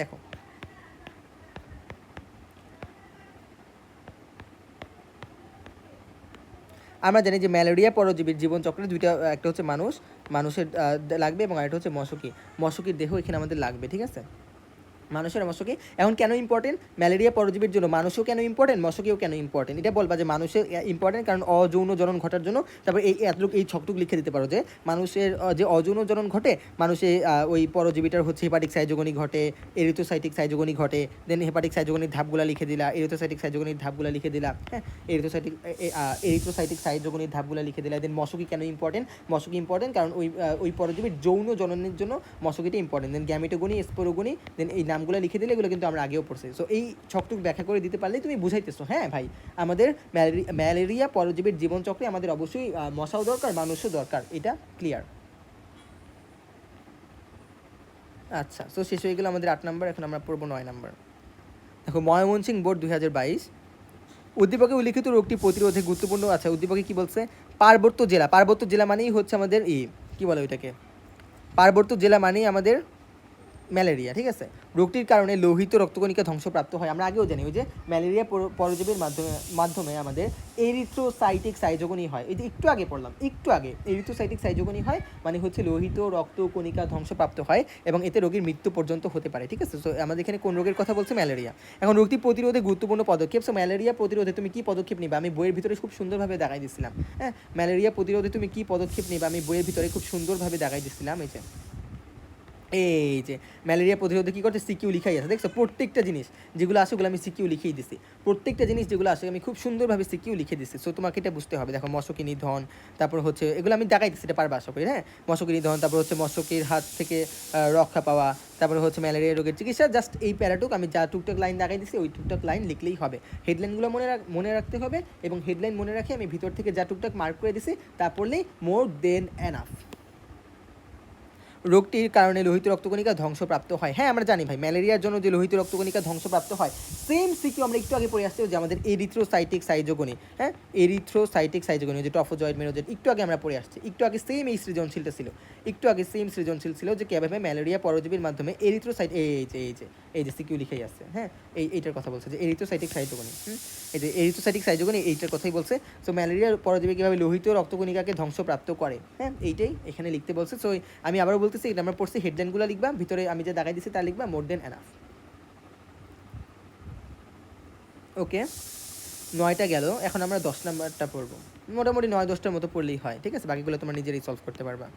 দেখো, আমরা জানি যে ম্যালেরিয়া পরজীবীর জীবনচক্রে দুইটা, একটা হচ্ছে মানুষের লাগবে এবং আরেকটা হচ্ছে মশকির দেহ এখানে আমাদের লাগবে, ঠিক আছে? মানুষের মশকি। এখন কেন ইম্পর্টেন্ট? ম্যালেরিয়া পরজীবীর জন্য মানুষও কেন ইম্পর্টেন্ট, মশকিও কেন ইম্পর্টেন্ট, এটা বলবা যে মানুষের ইম্পর্টেন্ট কারণ অযৌন জনন ঘটার জন্য। তারপর এই ছকটুক লিখে দিতে পারো যে মানুষের যে অযৌন জনন ঘটে, মানুষের ওই পরজীবীটার হচ্ছে হেপাটিক সাইজোগনি ঘটে, এরিথ্রোসাইটিক সাইজোগনি ঘটে, দেন হেপাটিক সাইজোগনির ধাপগুলা লিখে দিলা, এরিথ্রোসাইটিক সাইজোগনির ধাপগুলা লিখে দিলা। হ্যাঁ, এরিথ্রোসাইটিক সাইজোগনির ধাপগুলা লিখে দিলা। দেন মশকি কেন ইম্পর্টেন্ট? মশকি ইম্পর্টেন্ট কারণ ওই পরজীবীর যৌন জননের জন্য মশকিটা ইম্পর্টেন্ট। দেন গ্যামেটোগনি, স্পোরোগনি, দেন এই নামগুলো লিখে দিলে এগুলো কিন্তু আমরা আগেও পড়ছি। সো এই ছকটুক ব্যাখ্যা করে দিতে পারলেই তুমি বুঝাইতেছো। হ্যাঁ ভাই, আমাদের ম্যালেরিয়া পরজীবীর জীবনচক্রে আমাদের অবশ্যই মশাও দরকার, মানুষও দরকার, এটা ক্লিয়ার। আচ্ছা, সো শেষ হয়ে গেল আমাদের 8 নাম্বার। এখন আমরা পড়বো 9 নাম্বার। দেখো, ময়মনসিংহ বোর্ড 2022 উদ্দীপকে উল্লিখিত রোগটি প্রতিরোধে গুরুত্বপূর্ণ। আচ্ছা, উদ্দীপকে কি বলছে? পার্বত্য জেলা মানেই হচ্ছে আমাদের কি বলে ওইটাকে? পার্বত্য জেলা মানেই আমাদের ম্যালেরিয়া, ঠিক আছে? রোগটির কারণে লোহিত রক্তকণিকা ধ্বংসপ্রাপ্ত হয়। আমরা আগেও জানি ওই যে ম্যালেরিয়া পরজীবীর মাধ্যমে আমাদের এরিথ্রোসাইটিক সাইজোগনি হয়। এই যে একটু আগে পড়লাম, এরিথ্রোসাইটিক সাইজোগনি হয় মানে হচ্ছে লোহিত রক্তকণিকা ধ্বংসপ্রাপ্ত হয় এবং এতে রোগীর মৃত্যু পর্যন্ত হতে পারে, ঠিক আছে? সো আমাদের এখানে কোন রোগের কথা বলছে? ম্যালেরিয়া। এখন রোগটি প্রতিরোধে গুরুত্বপূর্ণ পদক্ষেপ। সো ম্যালেরিয়া প্রতিরোধে তুমি কি পদক্ষেপ নিবা? আমি বইয়ের ভিতরে খুব সুন্দরভাবে দেখাই দিচ্ছিলাম। হ্যাঁ, ম্যালেরিয়া প্রতিরোধে তুমি কি পদক্ষেপ নিবা আমি বইয়ের ভিতরে খুব সুন্দরভাবে দেখাই দিচ্ছিলাম। এই যে ম্যালেরিয়া প্রতিরোধে কী করতে সিকিউ লিখাই আছে, দেখছো? প্রত্যেকটা জিনিস যেগুলো আসে ওগুলো আমি সিকিউ লিখেই দিছি। প্রত্যেকটা জিনিস যেগুলো আসে আমি খুব সুন্দরভাবে সিকিউ লিখে দিচ্ছি। সো তোমাকে এটা বুঝতে হবে। দেখো, মশকি নিধন, তারপর হচ্ছে এগুলো আমি দেখাই দিচ্ছি, এটা পারবা আশা করি। হ্যাঁ, মশকি নিধন, তারপর হচ্ছে মশকির হাত থেকে রক্ষা পাওয়া, তারপরে হচ্ছে ম্যালেরিয়া রোগের চিকিৎসা। জাস্ট এই প্যারাটুক আমি যা টুকটাক লাইন দেখাই দিচ্ছি ওই টুকটাক লাইন লিখলেই হবে। হেডলাইনগুলো মনে রাখতে হবে এবং হেডলাইন মনে রাখে আমি ভিতর থেকে যা টুকটাক মার্ক করে দিছি তা পড়লেই মোর দেন এনাফ। রোগটির কারণে লোহিত রক্তকণিকা ধ্বংসপ্রাপ্ত হয়। হ্যাঁ, আমরা জানি ভাই ম্যালেরিয়ার জন্য যে লোহিত রক্তকণিকা ধ্বংসপ্রাপ্ত হয়, সেম সিকিউ আমরা একটু আগে পড়ে আসছি যে আমাদের এরিথ্রোসাইটিক সাইজোগনি। হ্যাঁ, এরিথ্রোসাইটিক সাইজোগনি যে টফোজয়েড মেরোজয়েড একটু আগে আমরা পড়ে আসছি। একটু আগে সেম এই সৃজনশীলটা ছিল, যে কীভাবে ম্যালেরিয়া পরজীবীর মাধ্যমে এরিথ্রোসাইট এই যে সিকিউ লিখেই আছে। হ্যাঁ, এইটার কথা বলছে যে এরিথ্রোসাইটিক সাইজোগনি। এই যে এরিথ্রোসাইটিক সাইজোগনি এইটার কথাই বলছে। সো ম্যালেরিয়ার পরজীবী কীভাবে লোহিত রক্তকণিকাকে ধ্বংসপ্রাপ্ত করে, হ্যাঁ এইটাই এখানে লিখতে বলছে। সো আমি আবারও বলতেছি, এটা আমরা পড়ছি, হেডলাইনগুলো লিখবা, ভিতরে আমি যা দেখাই দিচ্ছি তা লিখবা, মোর দেন এনাফ। ওকে, 9টা গেল, এখন আমরা 10 নাম্বারটা পড়বো। মোটামুটি 9-10টার মতো পড়লেই হয়, ঠিক আছে? বাকিগুলো তোমরা নিজেরাই সলভ করতে পারবা।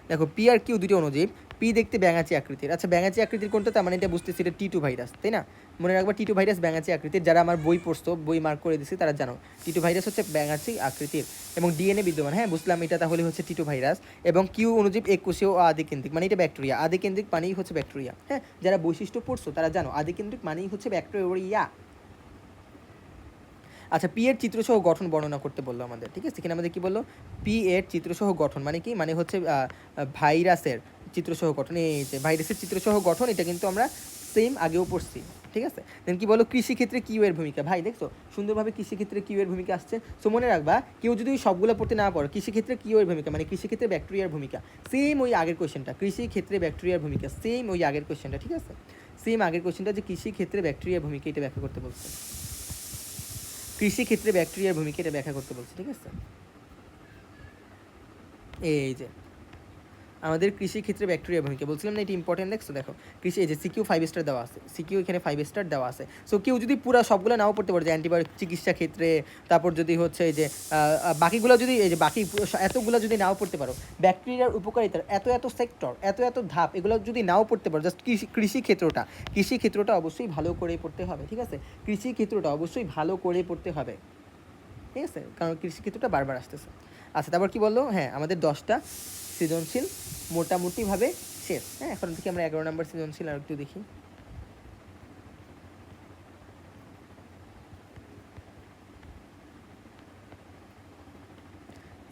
দেখো পি আর কিউ দুটি অণুজীব। পি দেখতে ব্যাঙাচি আকৃতির। আচ্ছা ব্যাঙাচি আকৃতির কোনটা? তার মানে এটা বুঝতেছি এটা টি2 ভাইরাস, তাই না? মনে রাখবা টি2 ভাইরাস ব্যাঙাচি আকৃতির। যারা আমার বই পড়ছো, বই মার্ক করে দিছি, তারা জানো টি2 ভাইরাস হচ্ছে ব্যাঙাচি আকৃতির এবং ডিএনএ বিদ্যমান। হ্যাঁ বুঝলাম, এটা তাহলে হচ্ছে টি2 ভাইরাস। এবং কিউ অণুজীব এককোষীয় ও আদিকেন্দ্রিক, মানে এটা ব্যাকটেরিয়া। আদিকেন্দ্রিক মানেই হচ্ছে ব্যাকটেরিয়া। হ্যাঁ যারা বৈশিষ্ট্য পড়ছো তারা জানো আদিকেন্দ্রিক মানেই হচ্ছে ব্যাকটেরিয়া। আচ্ছা পি এর চিত্রসহ গঠন বর্ণনা করতে বললো আমাদের, ঠিক আছে? এখানে আমাদের কি বললো? পি এর চিত্রসহ গঠন মানে কি? মানে হচ্ছে ভাইরাসের চিত্রসহ গঠন। এই যে ভাইরাসের চিত্রসহ গঠন, এটা কিন্তু আমরা সেম আগেও পড়ছি, ঠিক আছে? দেন কি বলো? কৃষিক্ষেত্রে কিউ এর ভূমিকা। ভাই দেখছো সুন্দরভাবে কৃষিক্ষেত্রে কিউ এর ভূমিকা আসছে। সো মনে রাখবা, কেউ যদি সবগুলো পড়তে না পারো, কৃষিক্ষেত্রে কিউ এর ভূমিকা মানে কৃষিক্ষেত্রে ব্যাকটেরিয়ার ভূমিকা সেম ওই আগের কোয়েশ্চেনটা। কৃষিক্ষেত্রে ব্যাকটেরিয়ার ভূমিকা সেম ওই আগের কোয়েশ্চেনটা, ঠিক আছে? সেম আগের কোয়েশ্চেনটা যে কৃষিক্ষেত্রে ব্যাকটেরিয়ার ভূমিকা, এটা ব্যাখ্যা করতে বলছে। কৃষিক্ষেত্রে ব্যাকটেরিয়ার ভূমিকা এটা ব্যাখ্যা করতে বলছে, ঠিক আছে? এই যে আমাদের কৃষিক্ষেত্রে ব্যাকটেরিয়ার ভূমিকা বলছিলাম না, এটা ইম্পর্টেন্ট। দেখছো দেখো কৃষি, এই যে সিকিউ 5 স্টার দেওয়া আছে, সিকিউ এখানে 5 স্টার দেওয়া আছে। সো কেউ যদি পুরো সবগুলো নাও পড়তে পারে, যে অ্যান্টিবায়োটিক চিকিৎসা ক্ষেত্রে, তারপর যদি হচ্ছে এই যে বাকিগুলো যদি এই যে বাকি এতগুলো যদি নাও পড়তে পারো, ব্যাকটেরিয়ার উপকারিতার এত এত সেক্টর, এত এত ধাপ, এগুলো যদি নাও পড়তে পারো, জাস্ট কৃষিক্ষেত্রটা অবশ্যই ভালো করে পড়তে হবে, ঠিক আছে? কৃষিক্ষেত্রটা অবশ্যই ভালো করে পড়তে হবে, ঠিক আছে? কারণ কৃষিক্ষেত্রটা বারবার আসতেছে। আচ্ছা তারপর কি বললো? হ্যাঁ আমাদের 10টা সৃজনশীল মোটামুটিভাবে শেষ। হ্যাঁ এখন থেকে আমরা 11 নম্বর সৃজনশীল আর একটু দেখি।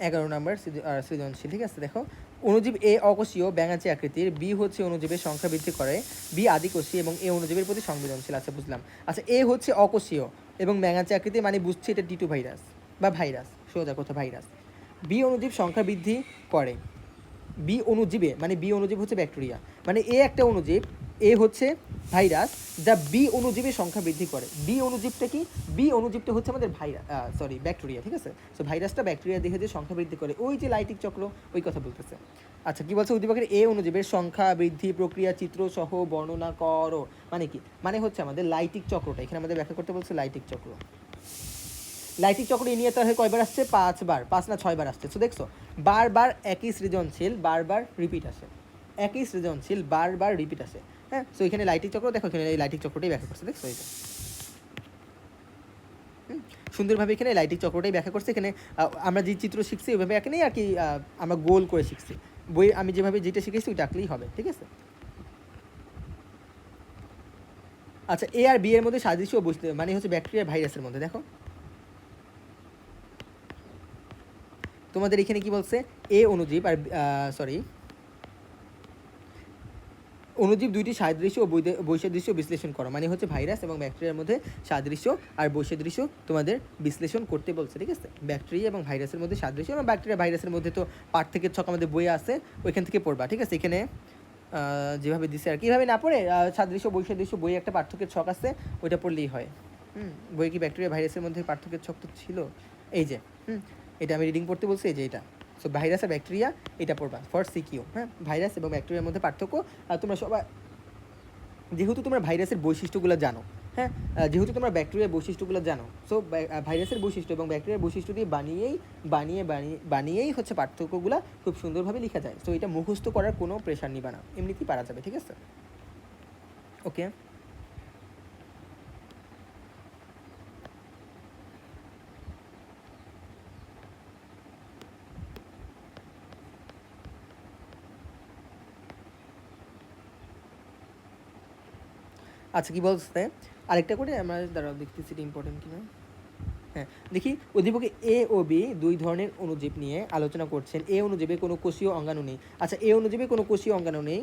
11 নম্বর সৃজনশীল, ঠিক আছে? দেখো অণুজীব এ অকোষীয় ব্যাঙাচি আকৃতির, বি হচ্ছে অণুজীবের সংখ্যা বৃদ্ধি করে, বি আদিকোষী এবং এ অণুজীবের প্রতি সংবেদনশীল। আচ্ছা বুঝলাম। আচ্ছা এ হচ্ছে অকোষীয় এবং ব্যাঙাচি আকৃতির, মানে বুঝছি এটা টি2 ভাইরাস বা ভাইরাস, সোজা কথা ভাইরাস। বি অণুজীব সংখ্যা বৃদ্ধি করে, বি অণুজীবে মানে বি অণুজীব হচ্ছে ব্যাকটেরিয়া, মানে এ একটা অণুজীব, এ হচ্ছে ভাইরাস যা বি অণুজীবের সংখ্যা বৃদ্ধি করে। বি অণুজীবটা কি? বি অণুজীবটা হচ্ছে আমাদের ব্যাকটেরিয়া, ঠিক আছে? সো ভাইরাসটা ব্যাকটেরিয়া দেহে যে সংখ্যা বৃদ্ধি করে, ওই যে লাইটিক চক্র, ওই কথা বলতেছে। আচ্ছা কি বলছে? উদ্দীপকের এ অণুজীবের সংখ্যা বৃদ্ধি প্রক্রিয়া চিত্র সহ বর্ণনা করো, মানে কি? মানে হচ্ছে আমাদের লাইটিক চক্রটা এখানে আমাদের ব্যাখ্যা করতে বলছে। লাইটিক চক্র, লাইটিক চক্র নিয়ে তাহলে কয়বার আসছে? 5 বার, 5 না 6 বার আসছে। তো দেখছো বারবার একই সৃজনশীল বারবার রিপিট আসে, একই সৃজনশীল বারবার রিপিট আসে। হ্যাঁ সো এখানে লাইটিক চক্র দেখো, এখানে এই লাইটিক চক্রটাই ব্যাখ্যা করছে, দেখছো এটা সুন্দরভাবে এখানে লাইটিক চক্রটাই ব্যাখ্যা করছে। এখানে আমরা যে চিত্র শিখছি ওইভাবে এখানে আর কি আমরা গোল করে শিখছি। বই আমি যেভাবে যেটা শিখেছি ওইটা আঁকলেই হবে, ঠিক আছে? আচ্ছা এ আর বি এর মধ্যে সাদৃশ্য বুঝতে, মানে হচ্ছে ব্যাকটেরিয়া ভাইরাসের মধ্যে। দেখো তোমাদের এখানে কি বলছে? এ অণুজীব আর অণুজীব দুইটি সাদৃশ্য ও বৈসাদৃশ্য বিশ্লেষণ করো, মানে হচ্ছে ভাইরাস এবং ব্যাকটেরিয়ার মধ্যে সাদৃশ্য আর বৈসাদৃশ্য তোমাদের বিশ্লেষণ করতে বলছে, ঠিক আছে? ব্যাকটেরিয়া এবং ভাইরাসের মধ্যে সাদৃশ্য এবং ব্যাকটেরিয়া ভাইরাসের মধ্যে তো পার্থক্যের ছক আমাদের বইয়ে আছে, ওইখান থেকে পড়বা, ঠিক আছে? এখানে যেভাবে দিছে আর কীভাবে না পড়ে, সাদৃশ্য বৈসাদৃশ্য বইয়ে একটা পার্থক্যের ছক আছে, ওইটা পড়লেই হয়। বইয়ে কি ব্যাকটেরিয়া ভাইরাসের মধ্যে পার্থক্যের ছক তো ছিল, এই যে এটা আমি রিডিং পড়তে বলছি, এই যে এটা। সো ভাইরাস আর ব্যাকটেরিয়া এটা পড়বা ফর সিকিউ। হ্যাঁ ভাইরাস এবং ব্যাকটেরিয়ার মধ্যে পার্থক্য। তোমরা সবাই যেহেতু তোমরা ভাইরাসের বৈশিষ্ট্যগুলো জানো, হ্যাঁ যেহেতু তোমরা ব্যাকটেরিয়ার বৈশিষ্ট্যগুলো জানো, সো ভাইরাসের বৈশিষ্ট্য এবং ব্যাকটেরিয়ার বৈশিষ্ট্য দিয়ে বানিয়েই হচ্ছে পার্থক্যগুলো খুব সুন্দরভাবে লেখা যায়। সো এটা মুখস্থ করার কোনো প্রেশার নিবা না, এমনিতেই পারা যাবে, ঠিক আছে? ওকে আচ্ছা কি বলছে আরেকটা করে আমরা দাঁড়াও দেখতেছি এটা ইম্পর্টেন্ট কিনা। হ্যাঁ দেখি, অধিপকে এ ও বি দুই ধরনের অণুজীব নিয়ে আলোচনা করছেন। এ অণুজীবে কোনো কোষীয় অঙ্গাণু নেই। আচ্ছা এ অণুজীবে কোনো কোষীয় অঙ্গাণু নেই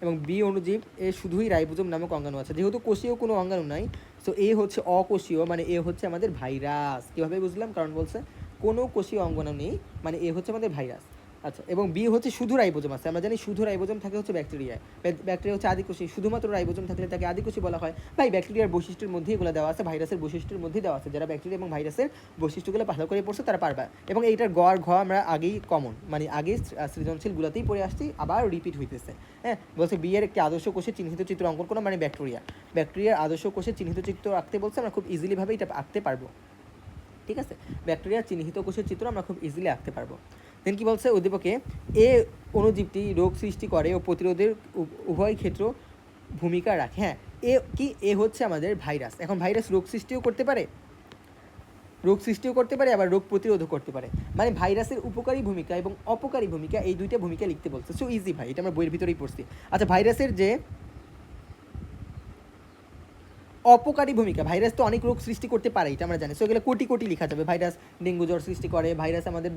এবং বি অণুজীব এ শুধুই রাইবোজোম নামক অঙ্গাণু আছে। যেহেতু কোষীয় কোনো অঙ্গাণু নাই, সো এ হচ্ছে অকোষীয়, মানে এ হচ্ছে আমাদের ভাইরাস। কীভাবে বুঝলাম? কারণ বলছে কোনো কোষীয় অঙ্গাণু নেই, মানে এ হচ্ছে আমাদের ভাইরাস। আচ্ছা, এবং বি হচ্ছে শুধু রাইবোজোম আছে। আমরা জানি শুধু রাইবোজোম থাকে হচ্ছে ব্যাকটেরিয়ায়। ব্যাকটেরিয়া হচ্ছে আদিকোষী, শুধুমাত্র রাইবোজোম থাকলে তাকে আদিকোষী বলা হয়। ভাই ব্যাকটেরিয়ার বৈশিষ্ট্যের মধ্যেই এগুলো দেওয়া আছে, ভাইরাসের বৈশিষ্ট্যের মধ্যেই দেওয়া আছে। যারা ব্যাকটেরিয়া এবং ভাইরাসের বৈশিষ্ট্যগুলো ভালো করে পড়ছে তারা পারবে। এবং এইটার গ আর ঘ আমরা আগেই কমন, মানে আগে সৃজনশীলগুলোতেই পড়ে আসছি, আবার রিপিট হইতেছে। হ্যাঁ, বলছে বি এর একটি আদর্শ কোষে চিহ্নিত চিত্র অঙ্কন করো, মানে ব্যাকটেরিয়া। ব্যাকটেরিয়ার আদর্শ কোষে চিহ্নিত চিত্র আঁকতে বলছে, আমরা খুব ইজিলিভাবে এটা আঁকতে পারবো। ঠিক আছে, ব্যাকটেরিয়ার চিহ্নিত কোষের চিত্র আমরা খুব ইজিলি আঁকতে পারবো। দেন কি বলছে, উদ্দীপকে এ অণুজীবটি রোগ সৃষ্টি করে ও প্রতিরোধের উভয় ক্ষেত্র ভূমিকা রাখে। হ্যাঁ, এ হচ্ছে আমাদের ভাইরাস। এখন ভাইরাস রোগ সৃষ্টিও করতে পারে, আবার রোগ প্রতিরোধও করতে পারে। মানে ভাইরাসের উপকারী ভূমিকা এবং অপকারী ভূমিকা, এই দুইটা ভূমিকা লিখতে বলছে। সো ইজি ভাই, এটা আমরা বইয়ের ভিতরেই পড়ছি। আচ্ছা, ভাইরাসের যে অপকারী ভূমিকা, ভাইরাস তো অনেক রোগ সৃষ্টি করতে পারে, এটা আমরা জানি। সো এগুলো কোটি কোটি লেখা যাবে। ভাইরাস ডেঙ্গু জ্বর সৃষ্টি করে, ভাইরাস আমাদের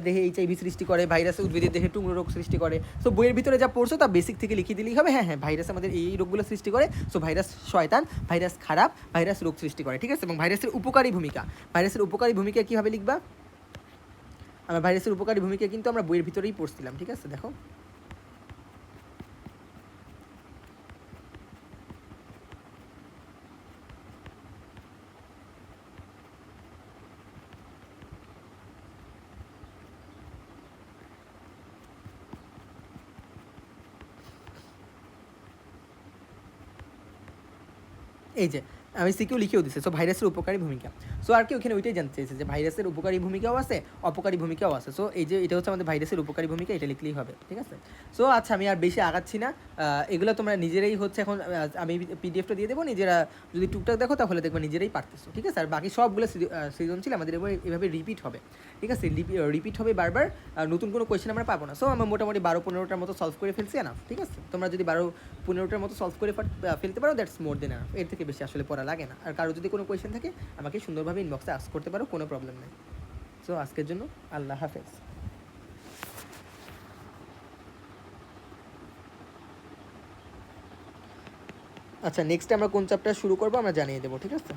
দেহে HIV সৃষ্টি করে, ভাইরাস উদ্ভিদের দেহে টুমরো রোগ সৃষ্টি করে। সো বইয়ের ভিতরে যা পড়ছো তা বেসিক থেকে লিখিয়ে দিলেই হবে। হ্যাঁ, ভাইরাস আমাদের এই রোগগুলো সৃষ্টি করে। সো ভাইরাস শয়তান, ভাইরাস খারাপ, ভাইরাস রোগ সৃষ্টি করে। ঠিক আছে, এবং ভাইরাসের উপকারী ভূমিকা কীভাবে লিখবা? আমরা ভাইরাসের উপকারী ভূমিকা কিন্তু আমরা বইয়ের ভিতরেই পড়ছিলাম। ঠিক আছে, দেখো এই যে আমি সিকিউ লিখেও দিচ্ছি। সো ভাইরাসের উপকারী ভূমিকা। সো আর কি ওখানে ওইটাই জানতে চাইছে যে ভাইরাসের উপকারী ভূমিকাও আছে, অপকারী ভূমিকাও আছে। সো এই যে এটা হচ্ছে আমাদের ভাইরাসের উপকারী ভূমিকা, এটা লিখলেই হবে। ঠিক আছে, সো আচ্ছা আমি আর বেশি আগাচ্ছি না। এগুলো তোমরা নিজেরাই হচ্ছে এখন আমি পিডিএফটা দিয়ে দেবো, নিজেরা যদি টুকটাক দেখো তাহলে দেখবে নিজেরাই পারতেছো। ঠিক আছে, আর বাকি সবগুলো সৃজনশীল আমাদের এভাবে রিপিট হবে। ঠিক আছে, রিপিট হবে বারবার, নতুন কোনো কোয়েশ্চেন আমরা পাবো না। সো আমরা মোটামুটি 12-15টার মতো সলভ করে ফেলছি না। ঠিক আছে, তোমরা যদি 12-15টার মতো সলভ করে ফেলতে পারো, দ্যাটস মোর দেন এনাফ। এর থেকে বেশি আসলে পড়া লাগে না। আর কারো যদি কোনো কোয়েশ্চেন থাকে আমাকে সুন্দরভাবে ইনবক্সে আস্ক করতে পারো, কোনো প্রবলেম নেই। সো আজকের জন্য আল্লাহ হাফেজ। আচ্ছা, নেক্সট আমরা কোন চ্যাপ্টার শুরু করবো আমরা জানিয়ে দেবো। ঠিক আছে।